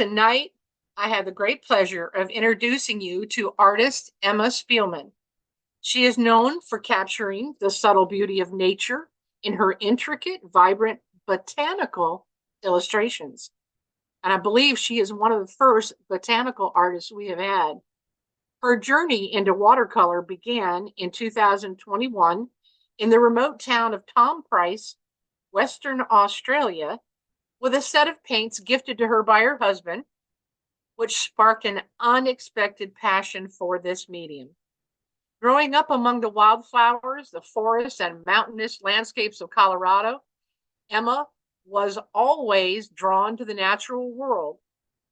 Tonight, I have the great pleasure of introducing you to artist Emma Spielman. She is known for capturing the subtle beauty of nature in her intricate, vibrant botanical illustrations. And I believe she is one of the first botanical artists we have had. Her journey into watercolor began in 2021 in the remote town of Tom Price, Western Australia, with a set of paints gifted to her by her husband, which sparked an unexpected passion for this medium. Growing up among the wildflowers, the forests, and mountainous landscapes of Colorado, Emma was always drawn to the natural world,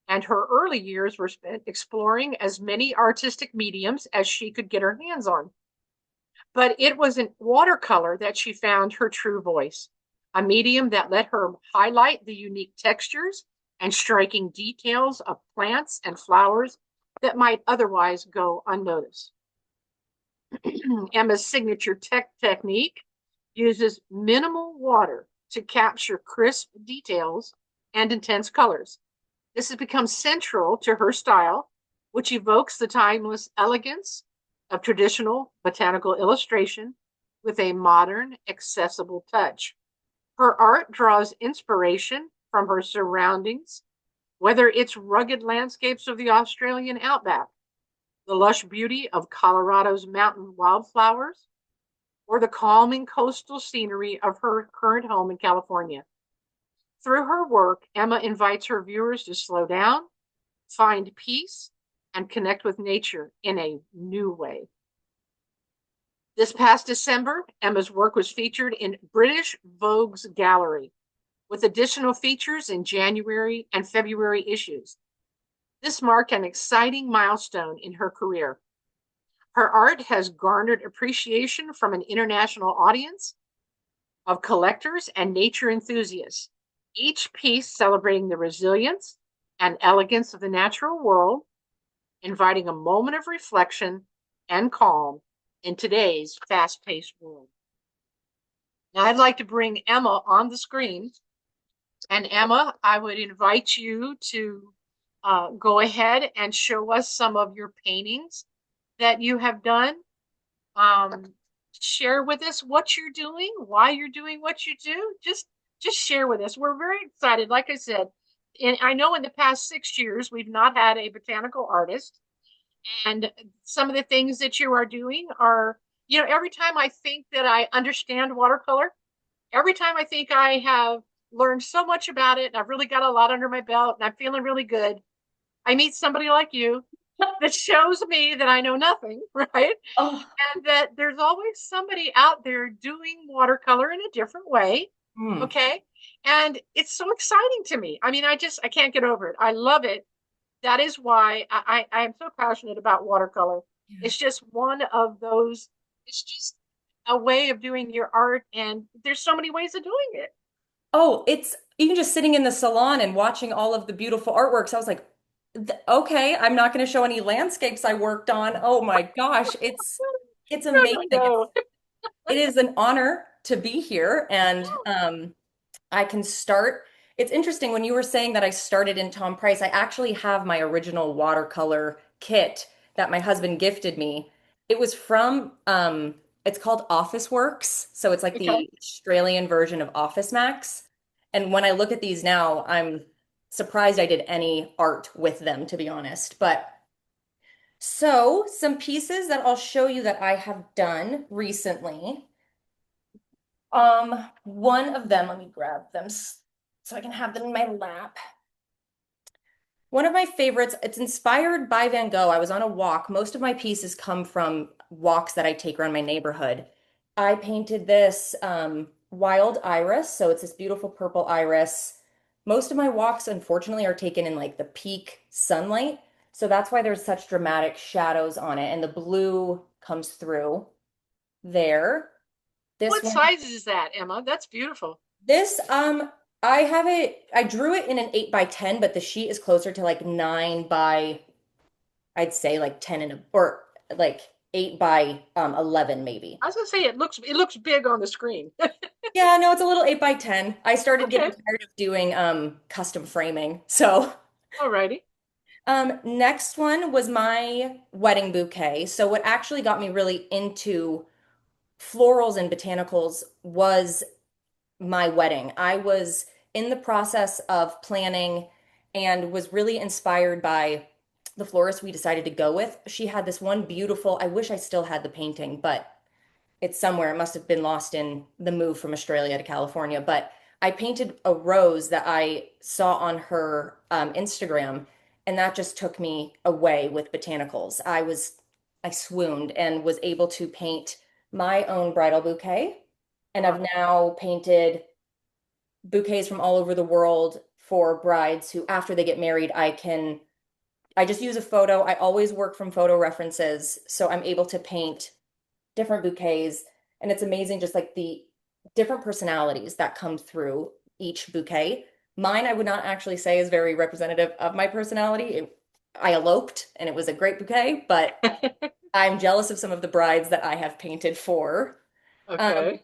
and her early years were spent exploring as many artistic mediums as she could get her hands on. But it was in watercolor that she found her true voice, a medium that let her highlight the unique textures and striking details of plants and flowers that might otherwise go unnoticed. Emma's signature technique uses minimal water to capture crisp details and intense colors. This has become central to her style, which evokes the timeless elegance of traditional botanical illustration with a modern, accessible touch. Her art draws inspiration from her surroundings, whether it's rugged landscapes of the Australian outback, the lush beauty of Colorado's mountain wildflowers, or the calming coastal scenery of her current home in California. Through her work, Emma invites her viewers to slow down, find peace, and connect with nature in a new way. This past December, Emma's work was featured in British Vogue's gallery, with additional features in January and February issues. This marked an exciting milestone in her career. Her art has garnered appreciation from an international audience of collectors and nature enthusiasts, each piece celebrating the resilience and elegance of the natural world, inviting a moment of reflection and calm in today's fast-paced world. Now, I'd like to bring Emma on the screen. And Emma, I would invite you to go ahead and show us some of your paintings that you have done. Share with us what you're doing, why you're doing what you do. Just share with us. We're very excited. Like I said, and I know in the past 6 years, we've not had a botanical artist. And some of the things that you are doing are, every time I think that I understand watercolor, every time I think I have learned so much about it, and I've really got a lot under my belt, and I'm feeling really good, I meet somebody like you that shows me that I know nothing, right? Oh, And that there's always somebody out there doing watercolor in a different way. hmm. Okay. And it's so exciting to me. I mean, I can't get over it. I love it. That is why I am so passionate about watercolor. Yeah. It's just one of those, it's just a way of doing your art. And there's so many ways of doing it. Oh, it's even just sitting in the salon and watching all of the beautiful artworks. I was like, Okay, I'm not going to show any landscapes I worked on. Oh my gosh, it's No, amazing. no, no. It is an honor to be here, and I can start. It's interesting when you were saying that I started in Tom Price. I actually have my original watercolor kit that my husband gifted me. It was from it's called Office Works, so it's like Okay. the Australian version of Office Max. And when I look at these now, I'm surprised I did any art with them, to be honest. But so some pieces that I'll show you that I have done recently. One of them, let me grab them so I can have them in my lap. One of my favorites, it's inspired by Van Gogh. I was on a walk. Most of my pieces come from walks that I take around my neighborhood. I painted this wild iris, so it's this beautiful purple iris. Most of my walks, unfortunately, are taken in like the peak sunlight, so that's why there's such dramatic shadows on it, and the blue comes through there. This What one size is that, Emma? That's beautiful. This, I have it, I drew it in an 8 by 10, but the sheet is closer to like 9 by, I'd say like 10 and a, or like 8 by 11 maybe. I was gonna say it looks big on the screen. Yeah, no, it's a little 8 by 10. I started getting Okay. tired of doing custom framing. So Alrighty. Next one was my wedding bouquet. So what actually got me really into florals and botanicals was my wedding. I was in the process of planning and was really inspired by the florist we decided to go with. She had this one beautiful, I wish I still had the painting, but it's somewhere. It must have been lost in the move from Australia to California. But I painted a rose that I saw on her Instagram, and that just took me away with botanicals. I swooned and was able to paint my own bridal bouquet. And I've Wow. now painted bouquets from all over the world for brides who, after they get married, I just use a photo. I always work from photo references. So I'm able to paint different bouquets. And it's amazing just like the different personalities that come through each bouquet. Mine, I would not actually say is very representative of my personality. I eloped and it was a great bouquet, but I'm jealous of some of the brides that I have painted for. Um, Okay.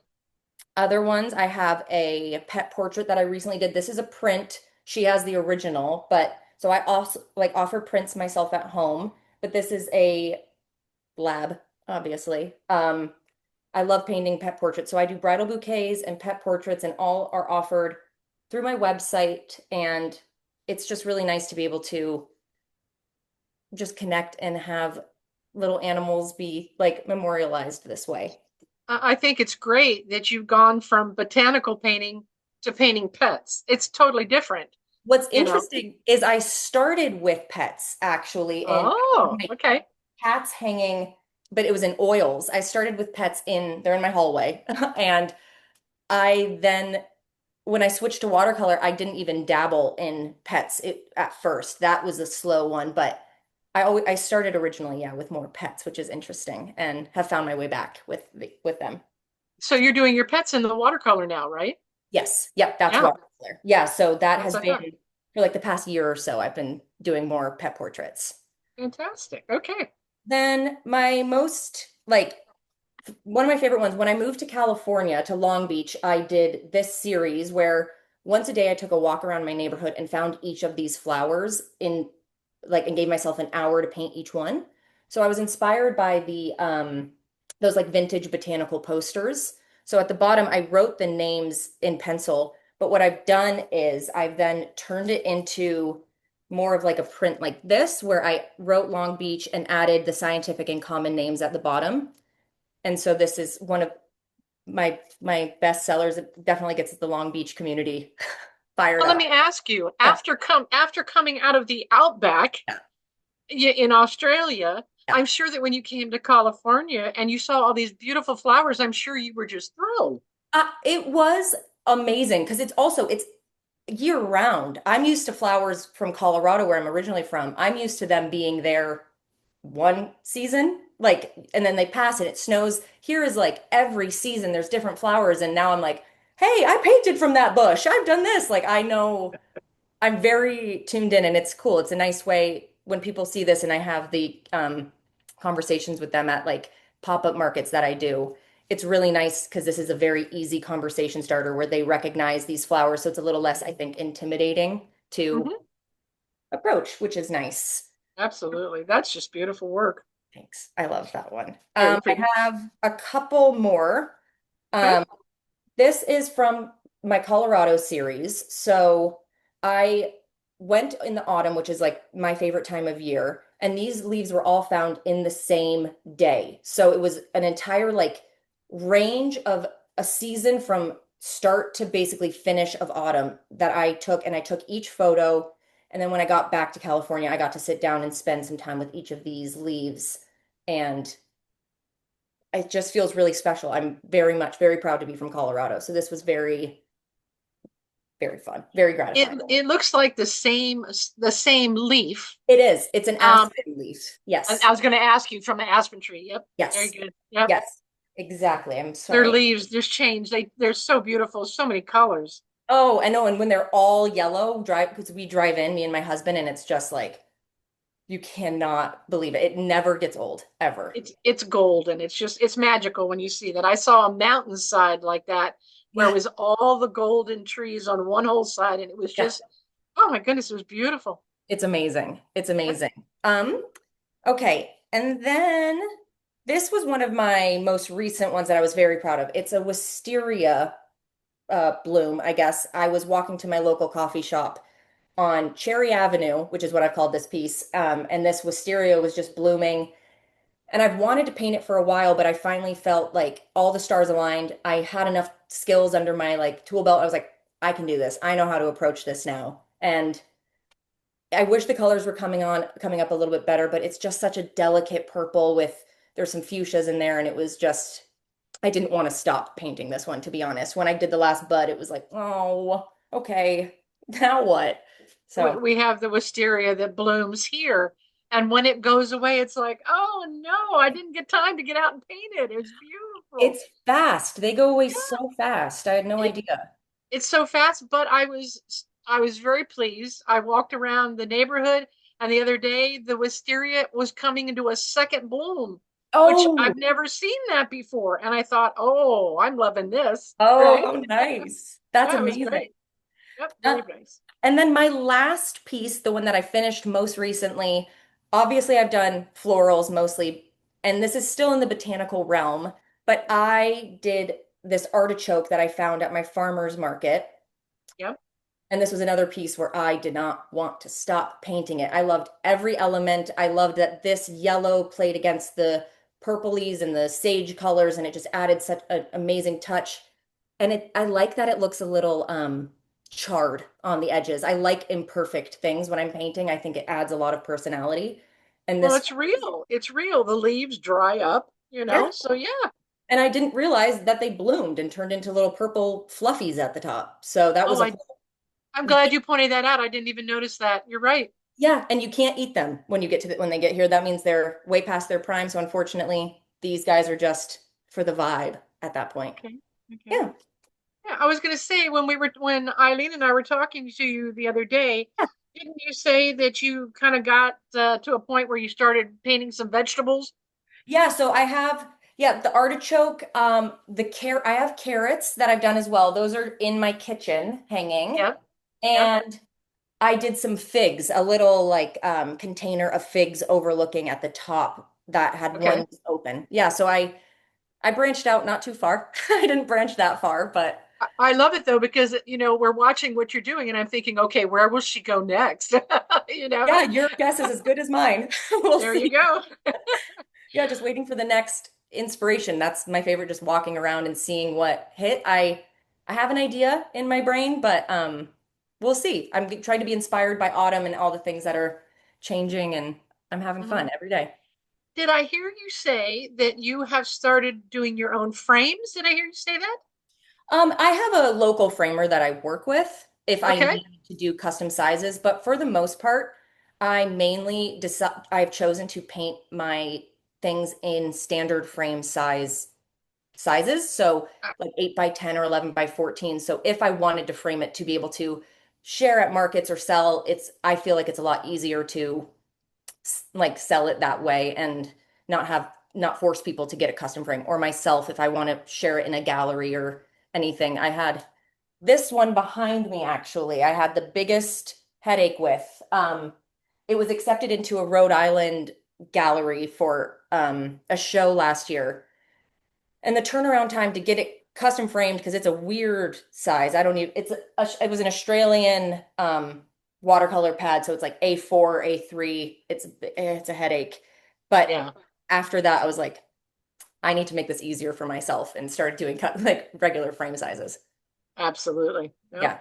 Other ones, I have a pet portrait that I recently did. This is a print. She has the original, but so I also like offer prints myself at home, but this is a lab, obviously. I love painting pet portraits. So I do bridal bouquets and pet portraits, and all are offered through my website. And it's just really nice to be able to just connect and have little animals be like memorialized this way. I think it's great that you've gone from botanical painting to painting pets. It's totally different, What's you know. interesting is I started with pets actually, and I have Oh, my okay. cats hanging, but it was in oils. I started with pets they're in my hallway. And I then when I switched to watercolor, I didn't even dabble in pets at first. That was a slow one, but I started originally, yeah, with more pets, which is interesting, and have found my way back with them. So you're doing your pets in the watercolor now, right? Yes, yep, that's Yeah, watercolor. Yeah, so that that's has what I thought. been for like the past year or so, I've been doing more pet portraits. Fantastic. Okay. Then my most like one of my favorite ones, when I moved to California to Long Beach, I did this series where once a day I took a walk around my neighborhood and found each of these flowers in like and gave myself an hour to paint each one. So I was inspired by the those like vintage botanical posters. So at the bottom I wrote the names in pencil, but what I've done is I've then turned it into more of like a print like this where I wrote Long Beach and added the scientific and common names at the bottom. And so this is one of my best sellers. It definitely gets the Long Beach community fired Well, let up. me ask you, Yeah, after coming out of the outback yeah, in Australia, yeah. I'm sure that when you came to California and you saw all these beautiful flowers, I'm sure you were just thrilled. It was amazing because it's year round. I'm used to flowers from Colorado, where I'm originally from. I'm used to them being there one season, like, and then they pass and it snows. Here is like every season there's different flowers, and now I'm like, hey, I painted from that bush. I've done this. Like, I know I'm very tuned in, and it's cool. It's a nice way when people see this, and I have the conversations with them at like pop-up markets that I do. It's really nice because this is a very easy conversation starter where they recognize these flowers, so it's a little less, I think, intimidating to Hmm. approach, which is nice. Absolutely. That's just beautiful work. Thanks. I love that one. Very I pretty. have a couple more. Okay. Um, This is from my Colorado series. So I went in the autumn, which is like my favorite time of year, and these leaves were all found in the same day. So it was an entire like range of a season from start to basically finish of autumn that I took, and I took each photo. And then when I got back to California, I got to sit down and spend some time with each of these leaves. And it just feels really special. I'm very proud to be from Colorado. So this was very fun, very It gratifying. it looks like the same leaf. It is. It's an Um, aspen leaf. I Yes. was going to ask you from an aspen tree. Yep. Very Yes. good. Yep. Yes. Exactly. I'm Their sorry. leaves, there's change. They're so beautiful, so many colors. Oh, I know. And when they're all yellow, drive because we drive in, me and my husband, and it's just like you cannot believe it. It never gets old, ever. It's gold and it's magical when you see that. I saw a mountainside like that where it Yeah. was all the golden trees on one whole side and it was Yeah. just, oh my goodness, it was beautiful. It's amazing. It's Yep. amazing. Um, okay. And then this was one of my most recent ones that I was very proud of. It's a wisteria bloom, I guess. I was walking to my local coffee shop on Cherry Avenue, which is what I've called this piece. And this wisteria was just blooming. And I've wanted to paint it for a while, but I finally felt like all the stars aligned. I had enough skills under my like tool belt. I was like, I can do this. I know how to approach this now. And I wish the colors were coming up a little bit better, but it's just such a delicate purple with there's some fuchsias in there, and it was just I didn't want to stop painting this one, to be honest. When I did the last bud, it was like, oh, okay, now what? So We have the wisteria that blooms here. And when it goes away, it's like, oh no, I didn't get time to get out and paint it. It's beautiful. it's fast. They go away Yeah, so fast. I had no it, idea. it's so fast, but I was very pleased. I walked around the neighborhood and the other day the wisteria was coming into a second bloom, which Oh, I've never seen that before. And I thought, oh, I'm loving this. oh, Right? how nice. That's Yeah, it was amazing. great. Yep, Uh, very nice. And then my last piece, the one that I finished most recently, obviously I've done florals mostly, and this is still in the botanical realm, but I did this artichoke that I found at my farmer's market. Yep. And this was another piece where I did not want to stop painting it. I loved every element. I loved that this yellow played against the purplies and the sage colors, and it just added such an amazing touch. And I like that it looks a little charred on the edges. I like imperfect things when I'm painting. I think it adds a lot of personality. And Well, this, it's real. It's real. The leaves dry up, yeah. So yeah. And I didn't realize that they bloomed and turned into little purple fluffies at the top. So that Oh, was a I'm you glad can't, you pointed that out. I didn't even notice that. You're right. yeah, and you can't eat them when you get to when they get here. That means they're way past their prime. So unfortunately, these guys are just for the vibe at that point. Okay. Okay. Yeah. Yeah, I was going to say when Eileen and I were talking to you the other day, didn't you say that you kind of got to a point where you started painting some vegetables? Yeah, so I have yeah, the artichoke, I have carrots that I've done as well. Those are in my kitchen hanging. Yep. Yep. And I did some figs, a little like container of figs overlooking at the top that had Okay. one open. Yeah, so I branched out not too far. I didn't branch that far, but I love it though because we're watching what you're doing and I'm thinking, okay, where will she go next? You know, yeah, your guess is as good as mine. We'll there you see. go. Yeah, just waiting for the next inspiration. That's my favorite, just walking around and seeing what hit. I have an idea in my brain, but we'll see. Trying to be inspired by autumn and all the things that are changing, and I'm having Mhm. fun every day. Did I hear you say that you have started doing your own frames? Did I hear you say that? I have a local framer that I work with if I Okay. need to do custom sizes, but for the most part, I mainly decide I've chosen to paint my things in standard frame sizes. So like 8 by 10 or 11 by 14. So if I wanted to frame it to be able to share at markets or sell, I feel like it's a lot easier to like sell it that way and not force people to get a custom frame or myself if I want to share it in a gallery or anything. I had this one behind me actually. I had the biggest headache with. It was accepted into a Rhode Island gallery for a show last year, and the turnaround time to get it custom framed because it's a weird size. I don't even it was an Australian watercolor pad, so it's like A4, A3. It's a headache. But Yeah, after that, I was like, I need to make this easier for myself and started doing like regular frame sizes. absolutely. Yep. Yeah.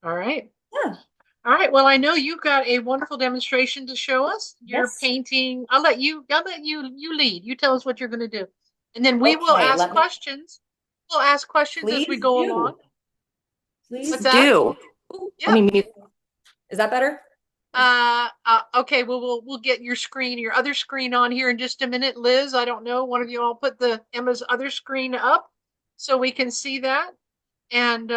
All right. Yeah. All right. Well, I know you've got a wonderful demonstration to show us. You're Yes. painting. I'll let you lead. You tell us what you're going to do. And then we will Okay, ask let me questions. We'll ask questions as we please go along. do. Please What's that? do. Ooh, let Yep. me mute. Is that better? Okay, well we'll get your other screen on here in just a minute. Liz, I don't know, one of you all put the Emma's other screen up so we can see that. And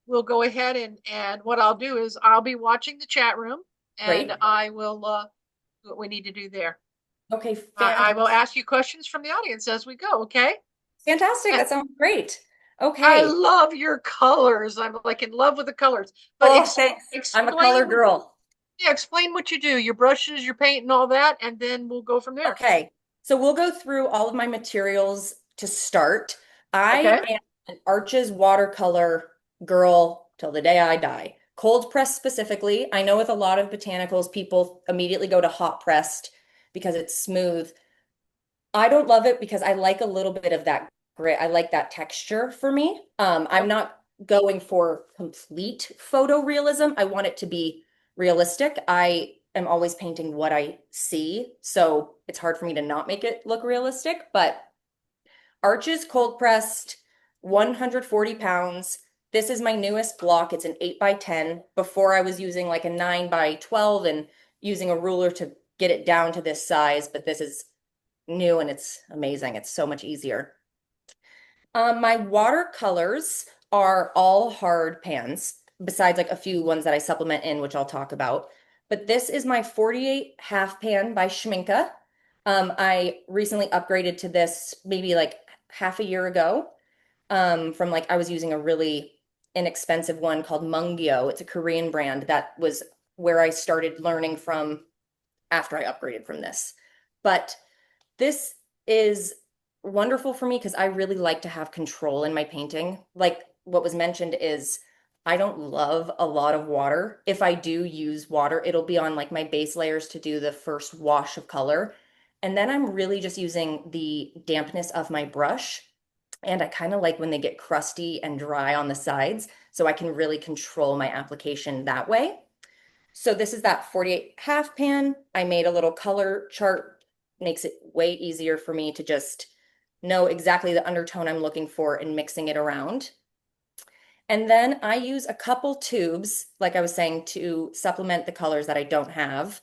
we'll go ahead and what I'll do is I'll be watching the chat room and Great. I will do what we need to do there. Okay, I will ask you questions from the audience as we go, okay? fantastic. And That sounds great. I Okay. love your colors. I'm like in love with the colors. But Oh, thanks. I'm a color explain girl. Yeah, explain what you do, your brushes, your paint, and all that, and then we'll go from there. Okay, so we'll go through all of my materials to start. I Okay. am an Arches watercolor girl till the day I die. Cold press specifically. I know with a lot of botanicals, people immediately go to hot pressed because it's smooth. I don't love it because I like a little bit of that grit. I like that texture for me. I'm Yep. not going for complete photorealism. I want it to be realistic. I am always painting what I see, so it's hard for me to not make it look realistic. But Arches cold pressed, 140 pounds. This is my newest block. It's an 8 by 10. Before I was using like a 9 by 12 and using a ruler to get it down to this size, but this is new and it's amazing. It's so much easier. My watercolors are all hard pans, besides like a few ones that I supplement in, which I'll talk about. But this is my 48 half pan by Schminke. I recently upgraded to this maybe like half a year ago. From like I was using a really inexpensive one called Mungyo. It's a Korean brand that was where I started learning from after I upgraded from this. But this is wonderful for me because I really like to have control in my painting. Like what was mentioned is I don't love a lot of water. If I do use water, it'll be on like my base layers to do the first wash of color. And then I'm really just using the dampness of my brush. And I kind of like when they get crusty and dry on the sides, so I can really control my application that way. So this is that 48 half pan. I made a little color chart, makes it way easier for me to just know exactly the undertone I'm looking for and mixing it around. And then I use a couple tubes, like I was saying, to supplement the colors that I don't have.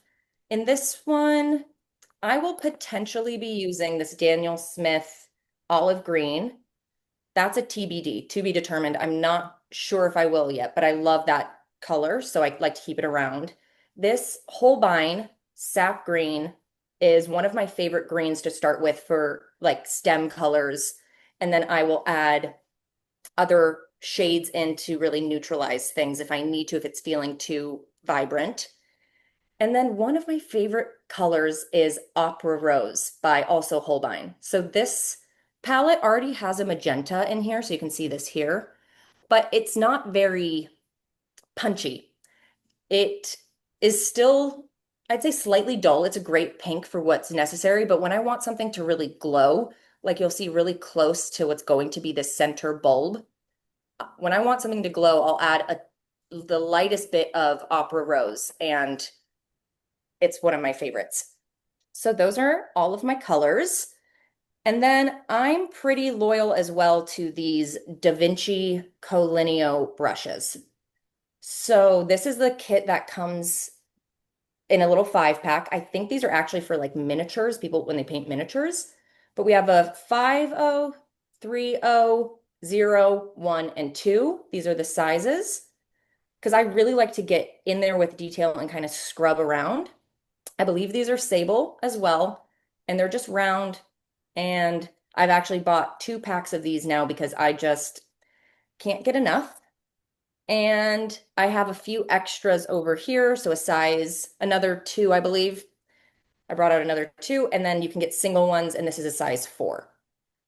In this one, I will potentially be using this Daniel Smith olive green. That's a TBD, to be determined. I'm not sure if I will yet, but I love that color, so I like to keep it around. This Holbein sap green is one of my favorite greens to start with for like stem colors. And then I will add other shades in to really neutralize things if I need to, if it's feeling too vibrant. And then one of my favorite colors is Opera Rose by also Holbein. So this palette already has a magenta in here, so you can see this here, but it's not very punchy. It is still, I'd say slightly dull. It's a great pink for what's necessary, but when I want something to really glow, like you'll see really close to what's going to be the center bulb, when I want something to glow, I'll add the lightest bit of Opera Rose, and it's one of my favorites. So those are all of my colors. And then I'm pretty loyal as well to these Da Vinci Colineo brushes. So this is the kit that comes in a little 5 pack. I think these are actually for like miniatures, people when they paint miniatures. But we have a 5.0, 3.0, 0, 1, and 2. These are the sizes because I really like to get in there with detail and kind of scrub around. I believe these are sable as well, and they're just round. And I've actually bought 2 packs of these now because I just can't get enough. And I have a few extras over here. So a size, another 2, I believe. I brought out another 2, and then you can get single ones, and this is a size 4.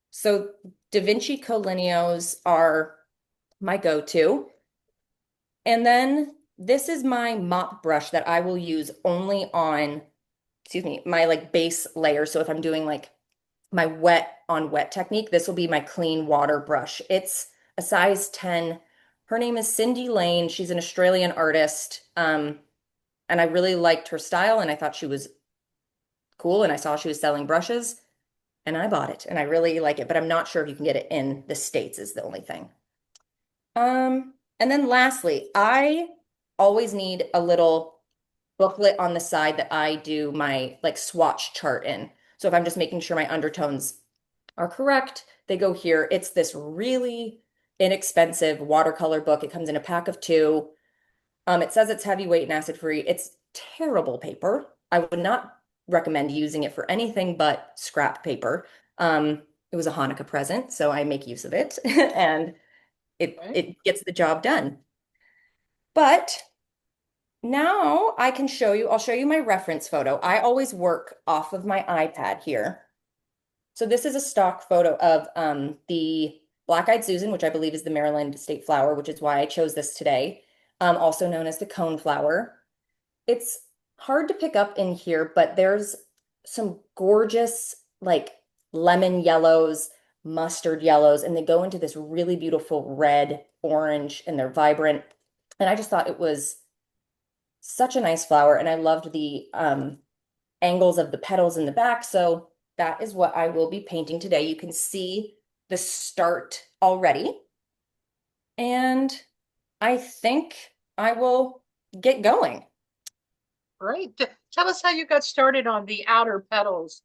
So Da Vinci Colineos are my go-to. And then this is my mop brush that I will use only on, excuse me, my like base layer. So if I'm doing like my wet on wet technique, this will be my clean water brush. It's a size 10. Her name is Cindy Lane. She's an Australian artist. And I really liked her style and I thought she was cool. And I saw she was selling brushes and I bought it and I really like it, but I'm not sure if you can get it in the States is the only thing. And then lastly, I always need a little booklet on the side that I do my like swatch chart in. So if I'm just making sure my undertones are correct, they go here. It's this really inexpensive watercolor book. It comes in a pack of 2. It says it's heavyweight and acid free. It's terrible paper. I would not recommend using it for anything but scrap paper. It was a Hanukkah present, so I make use of it and it Okay. it gets the job done. But now I can show you, I'll show you my reference photo. I always work off of my iPad here. So this is a stock photo of the Black-Eyed Susan, which I believe is the Maryland state flower, which is why I chose this today, also known as the coneflower. It's hard to pick up in here, but there's some gorgeous like lemon yellows, mustard yellows, and they go into this really beautiful red, orange, and they're vibrant. And I just thought it was such a nice flower, and I loved the angles of the petals in the back. So that is what I will be painting today. You can see the start already. And I think I will get going. Great. Tell us how you got started on the outer petals,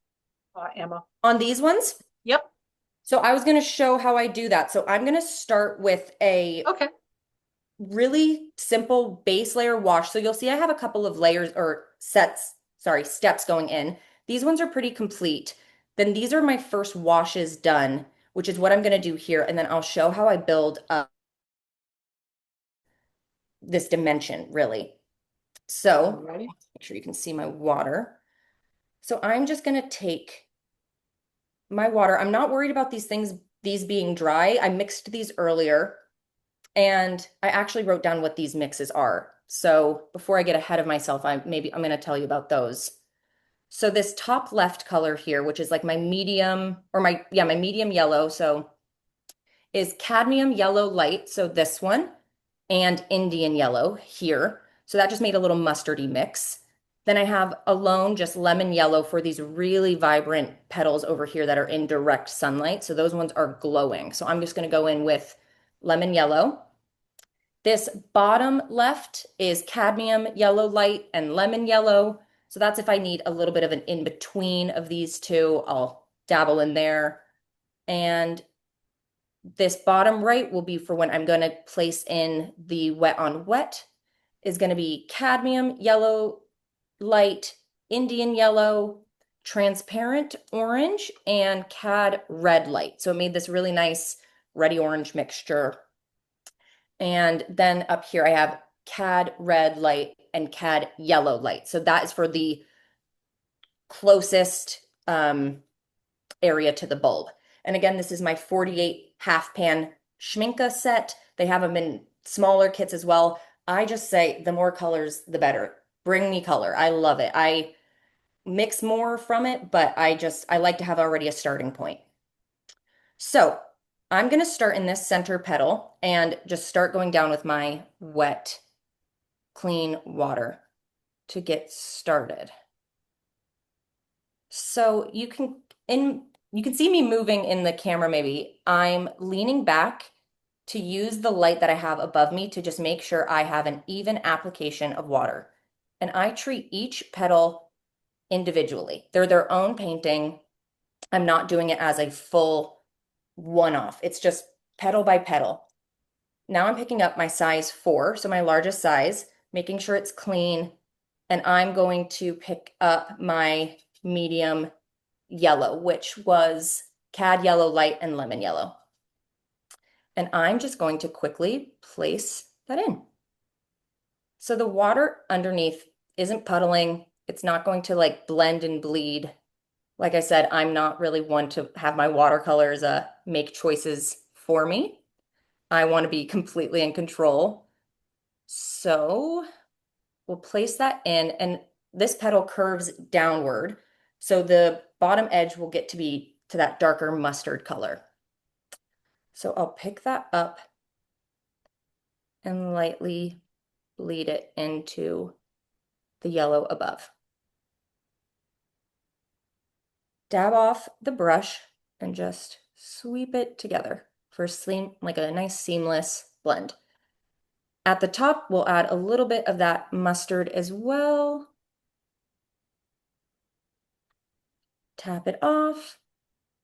Emma. On these ones, Yep. so I was going to show how I do that. So I'm going to start with a Okay. really simple base layer wash. So you'll see I have a couple of layers or steps going in. These ones are pretty complete. Then these are my first washes done, which is what I'm going to do here. And then I'll show how I build up this dimension, really. So Alrighty. make sure you can see my water. So I'm just going to take my water. I'm not worried about these being dry. I mixed these earlier and I actually wrote down what these mixes are. So before I get ahead of myself, I'm going to tell you about those. So this top left color here, which is like my medium or my medium yellow. So is cadmium yellow light. So this one and Indian yellow here. So that just made a little mustardy mix. Then I have alone just lemon yellow for these really vibrant petals over here that are in direct sunlight. So those ones are glowing. So I'm just going to go in with lemon yellow. This bottom left is cadmium yellow light and lemon yellow. So that's if I need a little bit of an in-between of these two, I'll dabble in there. And this bottom right will be for when I'm going to place in the wet on wet is going to be cadmium yellow light, Indian yellow, transparent orange, and cad red light. So it made this really nice reddy orange mixture. And then up here I have cad red light and cad yellow light. So that is for the closest area to the bulb. And again, this is my 48 half pan Schminke set. They have them in smaller kits as well. I just say the more colors, the better. Bring me color. I love it. I mix more from it, but I like to have already a starting point. So I'm going to start in this center petal and just start going down with my wet, clean water to get started. So you can see me moving in the camera maybe. I'm leaning back to use the light that I have above me to just make sure I have an even application of water. And I treat each petal individually. They're their own painting. I'm not doing it as a full one-off. It's just petal by petal. Now I'm picking up my size 4, so my largest size, making sure it's clean, and I'm going to pick up my medium yellow, which was cad yellow light and lemon yellow. And I'm just going to quickly place that in. So the water underneath isn't puddling. It's not going to like blend and bleed. Like I said, I'm not really one to have my watercolors make choices for me. I want to be completely in control. So we'll place that in, and this petal curves downward. So the bottom edge will get to be to that darker mustard color. So I'll pick that up and lightly bleed it into the yellow above. Dab off the brush and just sweep it together for like a nice seamless blend. At the top, we'll add a little bit of that mustard as well. Tap it off.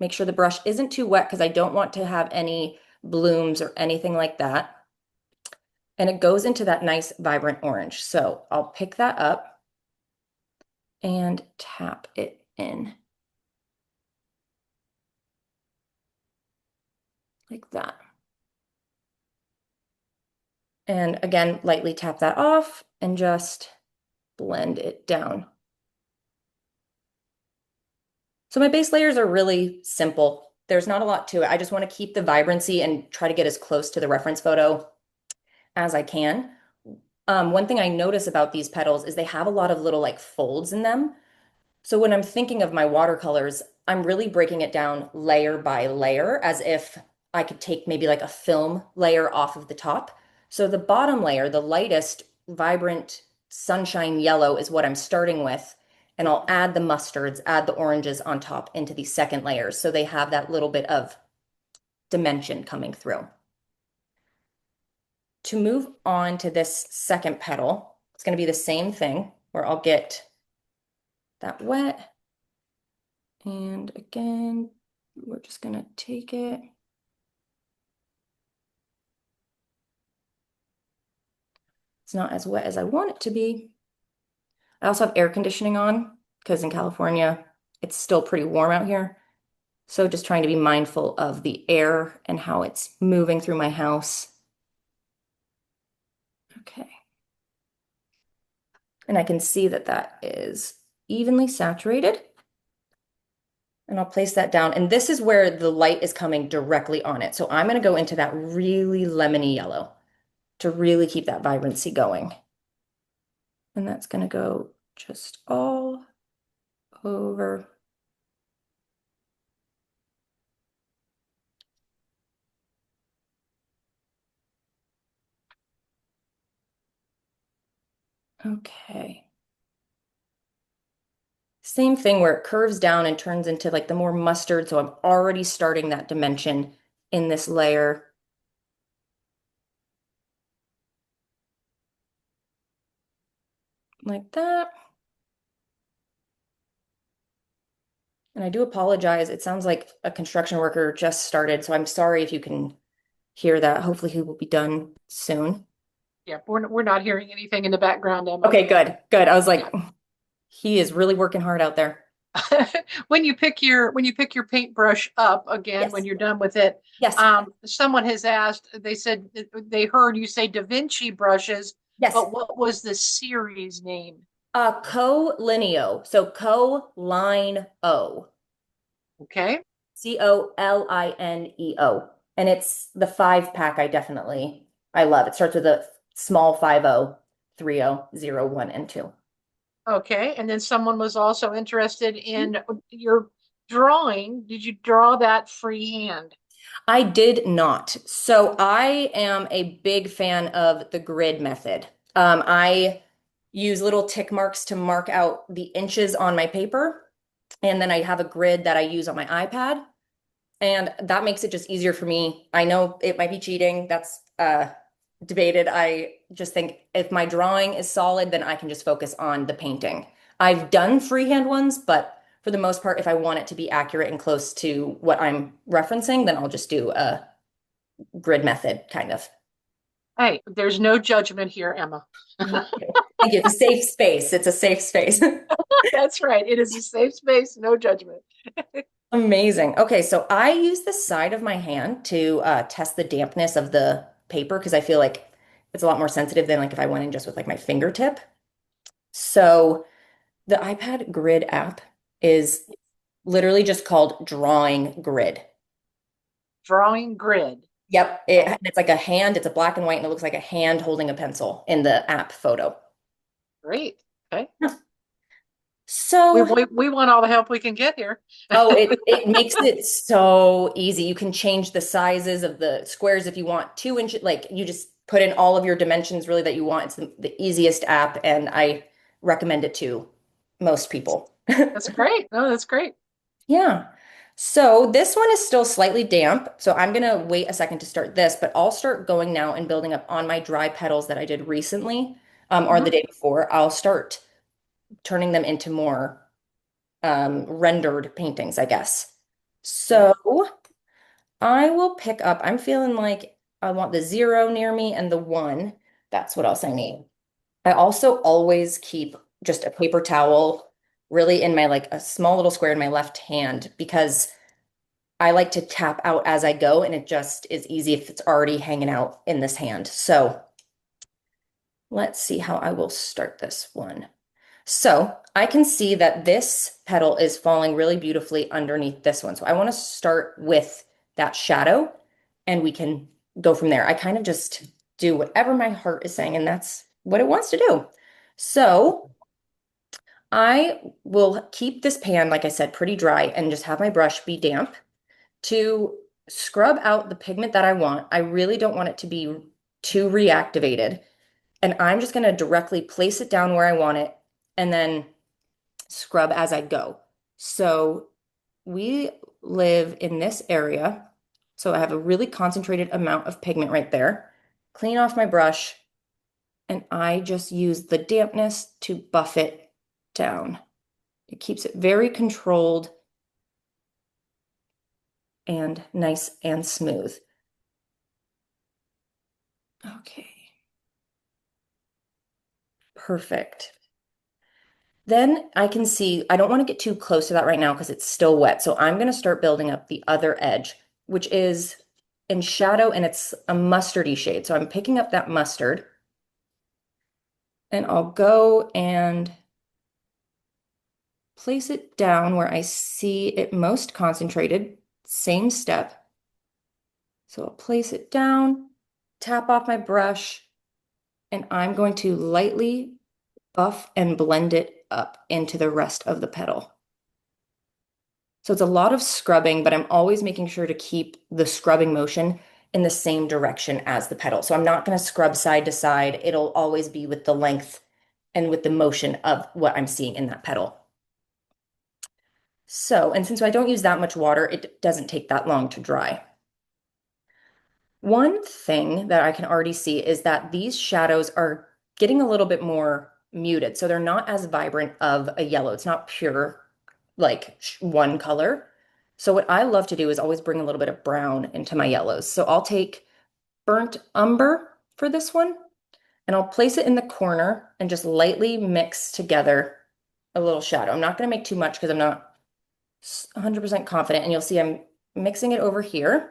Make sure the brush isn't too wet because I don't want to have any blooms or anything like that. And it goes into that nice vibrant orange. So I'll pick that up and tap it in like that. And again, lightly tap that off and just blend it down. So my base layers are really simple. There's not a lot to it. I just want to keep the vibrancy and try to get as close to the reference photo as I can. One thing I notice about these petals is they have a lot of little like folds in them. So when I'm thinking of my watercolors, I'm really breaking it down layer by layer as if I could take maybe like a film layer off of the top. So the bottom layer, the lightest, vibrant sunshine yellow is what I'm starting with. And I'll add the mustards, add the oranges on top into these second layers. So they have that little bit of dimension coming through. To move on to this second petal, it's going to be the same thing where I'll get that wet. And again, we're just going to take it. It's not as wet as I want it to be. I also have air conditioning on because in California, it's still pretty warm out here. So just trying to be mindful of the air and how it's moving through my house. Okay. And I can see that that is evenly saturated. And I'll place that down. And this is where the light is coming directly on it. So I'm going to go into that really lemony yellow to really keep that vibrancy going. And that's going to go just all over. Okay. Same thing where it curves down and turns into like the more mustard. So I'm already starting that dimension in this layer. Like that. And I do apologize. It sounds like a construction worker just started. So I'm sorry if you can hear that. Hopefully he will be done soon. Yeah, we're not hearing anything in the background, Emma. Okay, good, good. I was like, Yeah. he is really working hard out there. When you pick your paintbrush up again, when Yes. you're done with it, Yes. someone has asked, they said they heard you say Da Vinci brushes, Yes. but what was the series name? Colineo. So co-line O. Okay. Colineo. And it's the 5 pack I love. It starts with a small 50, 30, 0, 1, and 2. Okay. And then someone was also interested in your drawing. Did you draw that freehand? I did not. So I am a big fan of the grid method. I use little tick marks to mark out the inches on my paper. And then I have a grid that I use on my iPad. And that makes it just easier for me. I know it might be cheating. That's debated. I just think if my drawing is solid, then I can just focus on the painting. I've done freehand ones, but for the most part, if I want it to be accurate and close to what I'm referencing, then I'll just do a grid method kind of. Hey, there's no judgment here, Emma. Thank you. Thank you. It's a safe space. It's a safe space. That's right. It is a safe space, no judgment. Amazing. Okay, so I use the side of my hand to test the dampness of the paper because I feel like it's a lot more sensitive than like if I went in just with like my fingertip. So the iPad Grid app is literally just called Drawing Grid. Drawing grid. Yep, Okay, it's like a hand, it's a black and white, and it looks like a hand holding a pencil in the app photo. great. Okay. Yeah. We, So, we we want all the help we can get here. oh, it makes it so easy. You can change the sizes of the squares if you want 2 inches, like you just put in all of your dimensions really that you want. It's the easiest app, and I recommend it to most people. That's great. No, that's great. Yeah. So this one is still slightly damp. So I'm going to wait a second to start this, but I'll start going now and building up on my dry petals that I did recently, or the Mhm. day before. I'll start turning them into more rendered paintings, I guess. Okay. So I will pick up, I'm feeling like I want the 0 near me and the 1. That's what else I need. I also always keep just a paper towel really in my like a small little square in my left hand because I like to tap out as I go, and it just is easy if it's already hanging out in this hand. So let's see how I will start this one. So I can see that this petal is falling really beautifully underneath this one. So I want to start with that shadow and we can go from there. I kind of just do whatever my heart is saying, and that's what it wants to do. So I will keep this pan, like I said, pretty dry and just have my brush be damp to scrub out the pigment that I want. I really don't want it to be too reactivated. And I'm just going to directly place it down where I want it and then scrub as I go. So we live in this area. So I have a really concentrated amount of pigment right there. Clean off my brush, and I just use the dampness to buff it down. It keeps it very controlled and nice and smooth. Okay, perfect. Then I can see, I don't want to get too close to that right now because it's still wet. So I'm going to start building up the other edge, which is in shadow and it's a mustardy shade. So I'm picking up that mustard and I'll go and place it down where I see it most concentrated. Same step. So I'll place it down, tap off my brush, and I'm going to lightly buff and blend it up into the rest of the petal. So it's a lot of scrubbing, but I'm always making sure to keep the scrubbing motion in the same direction as the petal. So I'm not going to scrub side to side. It'll always be with the length and with the motion of what I'm seeing in that petal. So, and since I don't use that much water, it doesn't take that long to dry. One thing that I can already see is that these shadows are getting a little bit more muted. So they're not as vibrant of a yellow. It's not pure, like one color. So what I love to do is always bring a little bit of brown into my yellows. So I'll take burnt umber for this one, and I'll place it in the corner and just lightly mix together a little shadow. I'm not going to make too much because I'm not 100% confident. And you'll see I'm mixing it over here,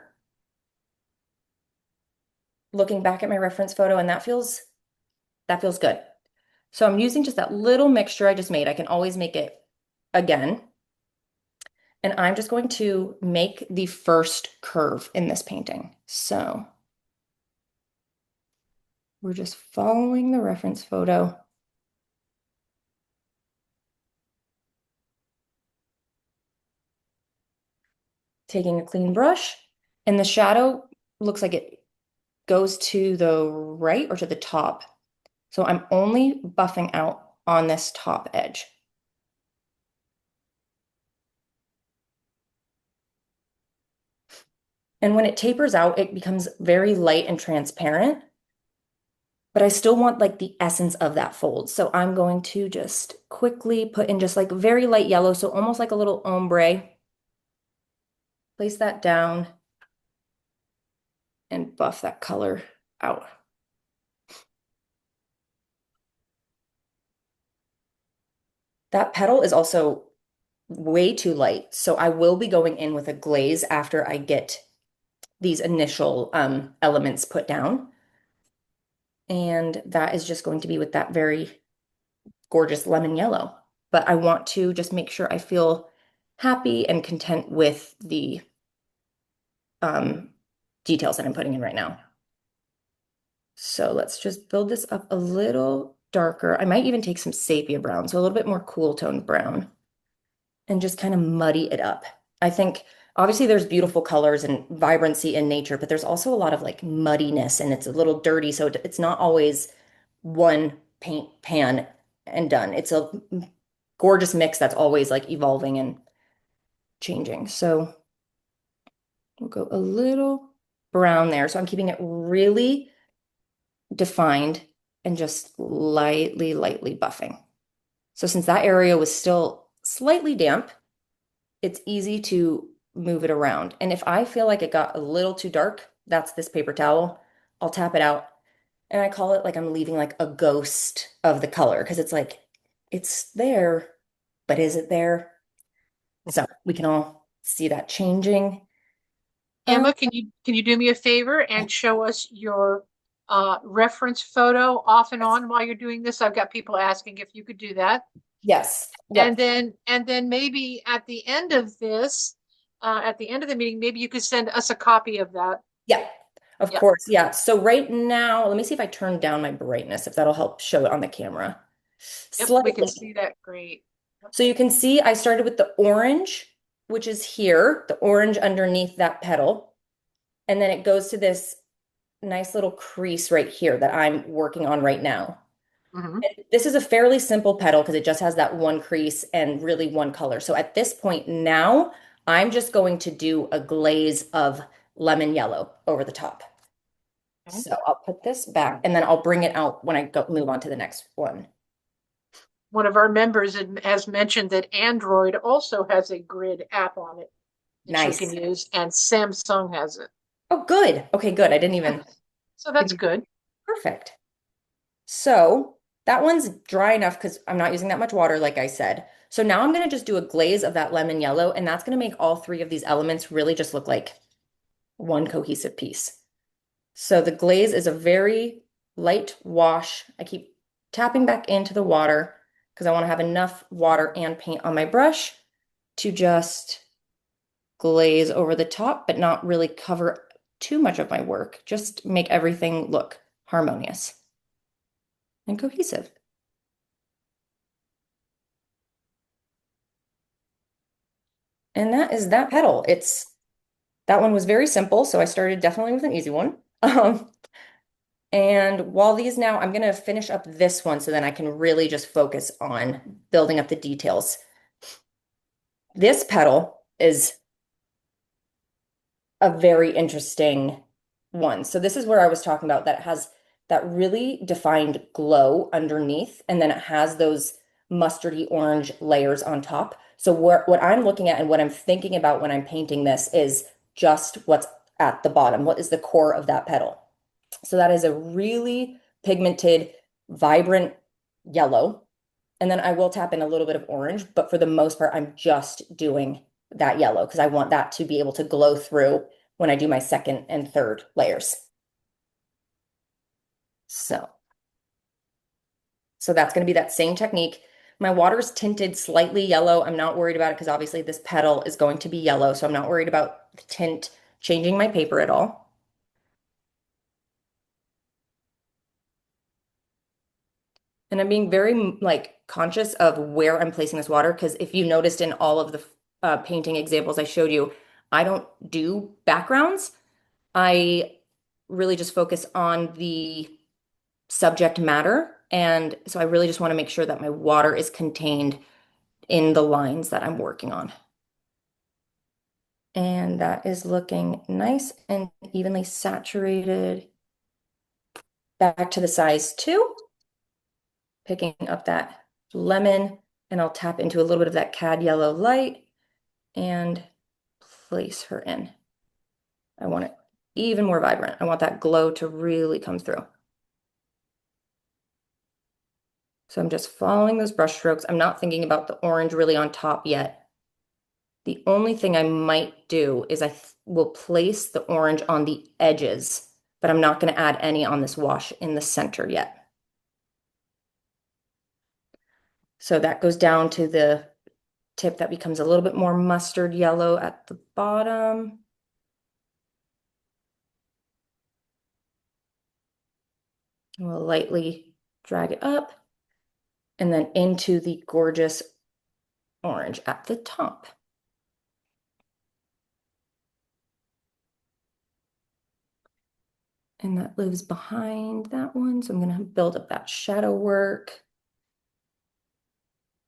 looking back at my reference photo, and that feels good. So I'm using just that little mixture I just made. I can always make it again. And I'm just going to make the first curve in this painting. So we're just following the reference photo. Taking a clean brush, and the shadow looks like it goes to the right or to the top. So I'm only buffing out on this top edge. And when it tapers out, it becomes very light and transparent, but I still want like the essence of that fold. So I'm going to just quickly put in just like very light yellow, so almost like a little ombre. Place that down and buff that color out. That petal is also way too light, so I will be going in with a glaze after I get these initial elements put down. And that is just going to be with that very gorgeous lemon yellow. But I want to just make sure I feel happy and content with the um, details that I'm putting in right now. So let's just build this up a little darker. I might even take some sepia brown, so a little bit more cool toned brown, and just kind of muddy it up. I think obviously there's beautiful colors and vibrancy in nature, but there's also a lot of like muddiness and it's a little dirty. So it's not always one paint pan and done. It's a gorgeous mix that's always like evolving and changing. So we'll go a little brown there. So I'm keeping it really defined and just lightly, lightly buffing. So since that area was still slightly damp, it's easy to move it around. And if I feel like it got a little too dark, that's this paper towel. I'll tap it out. And I call it like I'm leaving like a ghost of the color because it's like, it's there, but is it there? So we can all see that changing. Um, Emma, can you do me a favor and show us your reference photo off and on while you're doing this. I've got people asking if you could do that. Yes. And Yep. then maybe at the end of this, at the end of the meeting, maybe you could send us a copy of that. Yeah. Of Yep. course. Yeah. So right now, let me see if I turn down my brightness, if that'll help show it on the camera. Yep, we can Slightly. see that. Great. Yep. So you can see I started with the orange, which is here, the orange underneath that petal. And then it goes to this nice little crease right here that I'm working on right now. Mhm. And this is a fairly simple petal because it just has that one crease and really one color. So at this point now, I'm just going to do a glaze of lemon yellow over the top. Okay. So I'll put this back and then I'll bring it out when I go move on to the next one. One of our members has mentioned that Android also has a grid app on it that you can Nice. use, and Samsung has it. Oh, good. Okay, good. I didn't even. So that's good. Perfect. So that one's dry enough because I'm not using that much water, like I said. So now I'm going to just do a glaze of that lemon yellow, and that's going to make all three of these elements really just look like one cohesive piece. So the glaze is a very light wash. I keep tapping back into the water because I want to have enough water and paint on my brush to just glaze over the top, but not really cover too much of my work. Just make everything look harmonious and cohesive. And that is that petal. That one was very simple, so I started definitely with an easy one. And while these now, I'm going to finish up this one so then I can really just focus on building up the details. This petal is a very interesting one. So this is where I was talking about that it has that really defined glow underneath, and then it has those mustardy orange layers on top. So what I'm looking at and what I'm thinking about when I'm painting this is just what's at the bottom. What is the core of that petal? So that is a really pigmented, vibrant yellow. And then I will tap in a little bit of orange, but for the most part, I'm just doing that yellow because I want that to be able to glow through when I do my second and third layers. So, so that's going to be that same technique. My water is tinted slightly yellow. I'm not worried about it because obviously this petal is going to be yellow, so I'm not worried about the tint changing my paper at all. And I'm being very like conscious of where I'm placing this water because if you noticed in all of the painting examples I showed you, I don't do backgrounds. I really just focus on the subject matter. And so I really just want to make sure that my water is contained in the lines that I'm working on. And that is looking nice and evenly saturated. Back to the size 2, picking up that lemon, and I'll tap into a little bit of that cad yellow light and place her in. I want it even more vibrant. I want that glow to really come through. So I'm just following those brush strokes. I'm not thinking about the orange really on top yet. The only thing I might do is I will place the orange on the edges, but I'm not going to add any on this wash in the center yet. So that goes down to the tip that becomes a little bit more mustard yellow at the bottom. And we'll lightly drag it up and then into the gorgeous orange at the top. And that lives behind that one. So I'm going to build up that shadow work.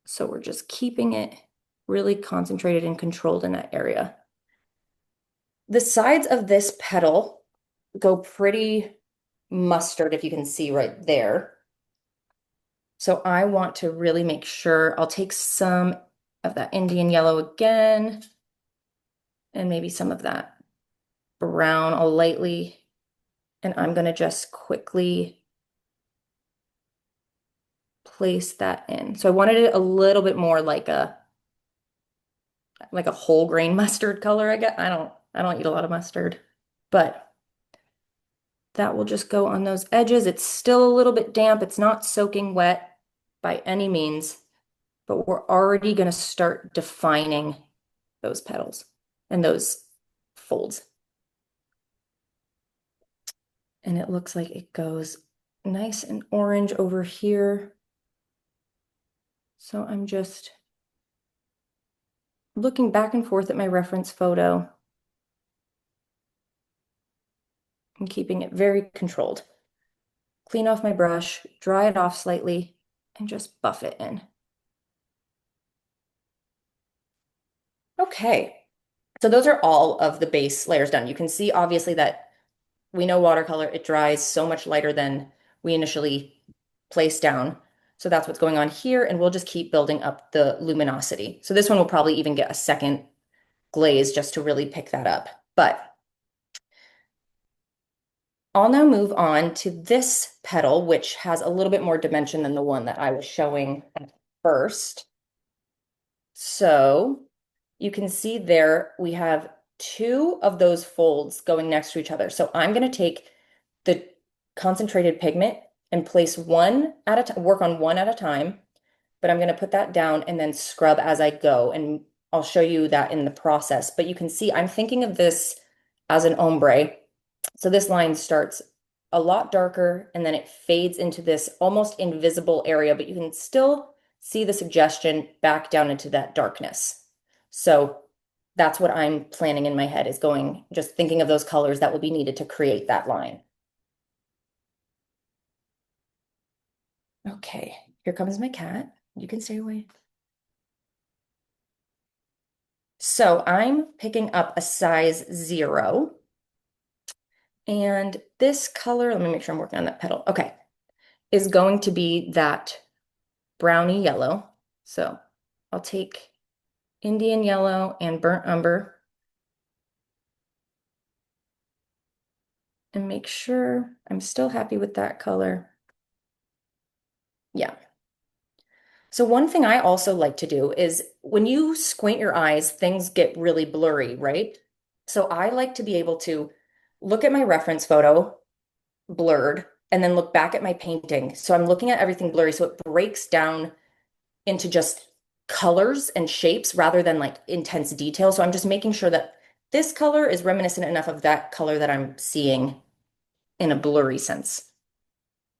So we're just keeping it really concentrated and controlled in that area. The sides of this petal go pretty mustard, if you can see right there. So I want to really make sure I'll take some of that Indian yellow again, and maybe some of that brown. I'll lightly, and I'm going to just quickly place that in. So I wanted it a little bit more like a whole grain mustard color, I guess. I don't eat a lot of mustard, but That will just go on those edges. It's still a little bit damp. It's not soaking wet by any means, but we're already going to start defining those petals and those folds. And it looks like it goes nice and orange over here. So I'm just looking back and forth at my reference photo and keeping it very controlled. Clean off my brush, dry it off slightly, and just buff it in. Okay, so those are all of the base layers done. You can see obviously that we know watercolor, it dries so much lighter than we initially placed down. So that's what's going on here, and we'll just keep building up the luminosity. So this one will probably even get a second glaze just to really pick that up. But I'll now move on to this petal, which has a little bit more dimension than the one that I was showing at first. So you can see there we have two of those folds going next to each other. So I'm going to take the concentrated pigment and place one at a time, work on one at a time, but I'm going to put that down and then scrub as I go. And I'll show you that in the process. But you can see I'm thinking of this as an ombre. So this line starts a lot darker and then it fades into this almost invisible area, but you can still see the suggestion back down into that darkness. So that's what I'm planning in my head is going, just thinking of those colors that will be needed to create that line. Okay, here comes my cat. You can stay away. So I'm picking up a size 0. And this color, let me make sure I'm working on that petal. Okay, is going to be that browny yellow. So I'll take Indian yellow and burnt umber and make sure I'm still happy with that color. Yeah. So one thing I also like to do is when you squint your eyes, things get really blurry, right? So I like to be able to look at my reference photo blurred and then look back at my painting. So I'm looking at everything blurry, so it breaks down into just colors and shapes rather than like intense detail. So I'm just making sure that this color is reminiscent enough of that color that I'm seeing in a blurry sense.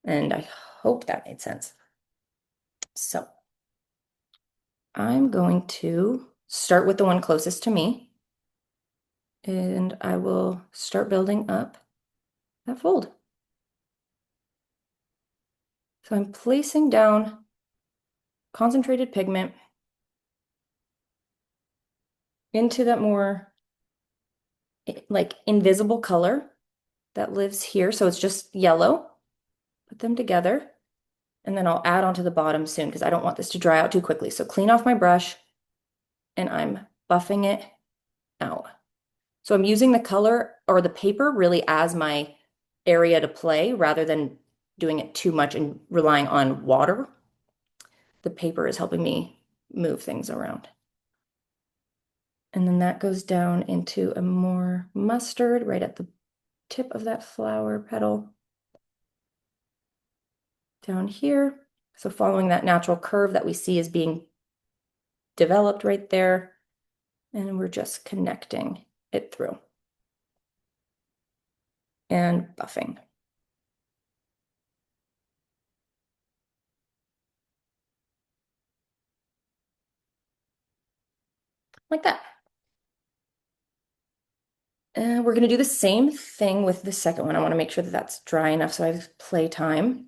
And I hope that made sense. So I'm going to start with the one closest to me, and I will start building up that fold. So I'm placing down concentrated pigment into that more like invisible color that lives here. So it's just yellow. Put them together, and then I'll add onto the bottom soon because I don't want this to dry out too quickly. So clean off my brush, and I'm buffing it out. So I'm using the color or the paper really as my area to play rather than doing it too much and relying on water. The paper is helping me move things around. And then that goes down into a more mustard right at the tip of that flower petal. Down here. So following that natural curve that we see is being developed right there. And we're just connecting it through. And buffing. Like that. And we're going to do the same thing with the second one. I want to make sure that that's dry enough so I have play time.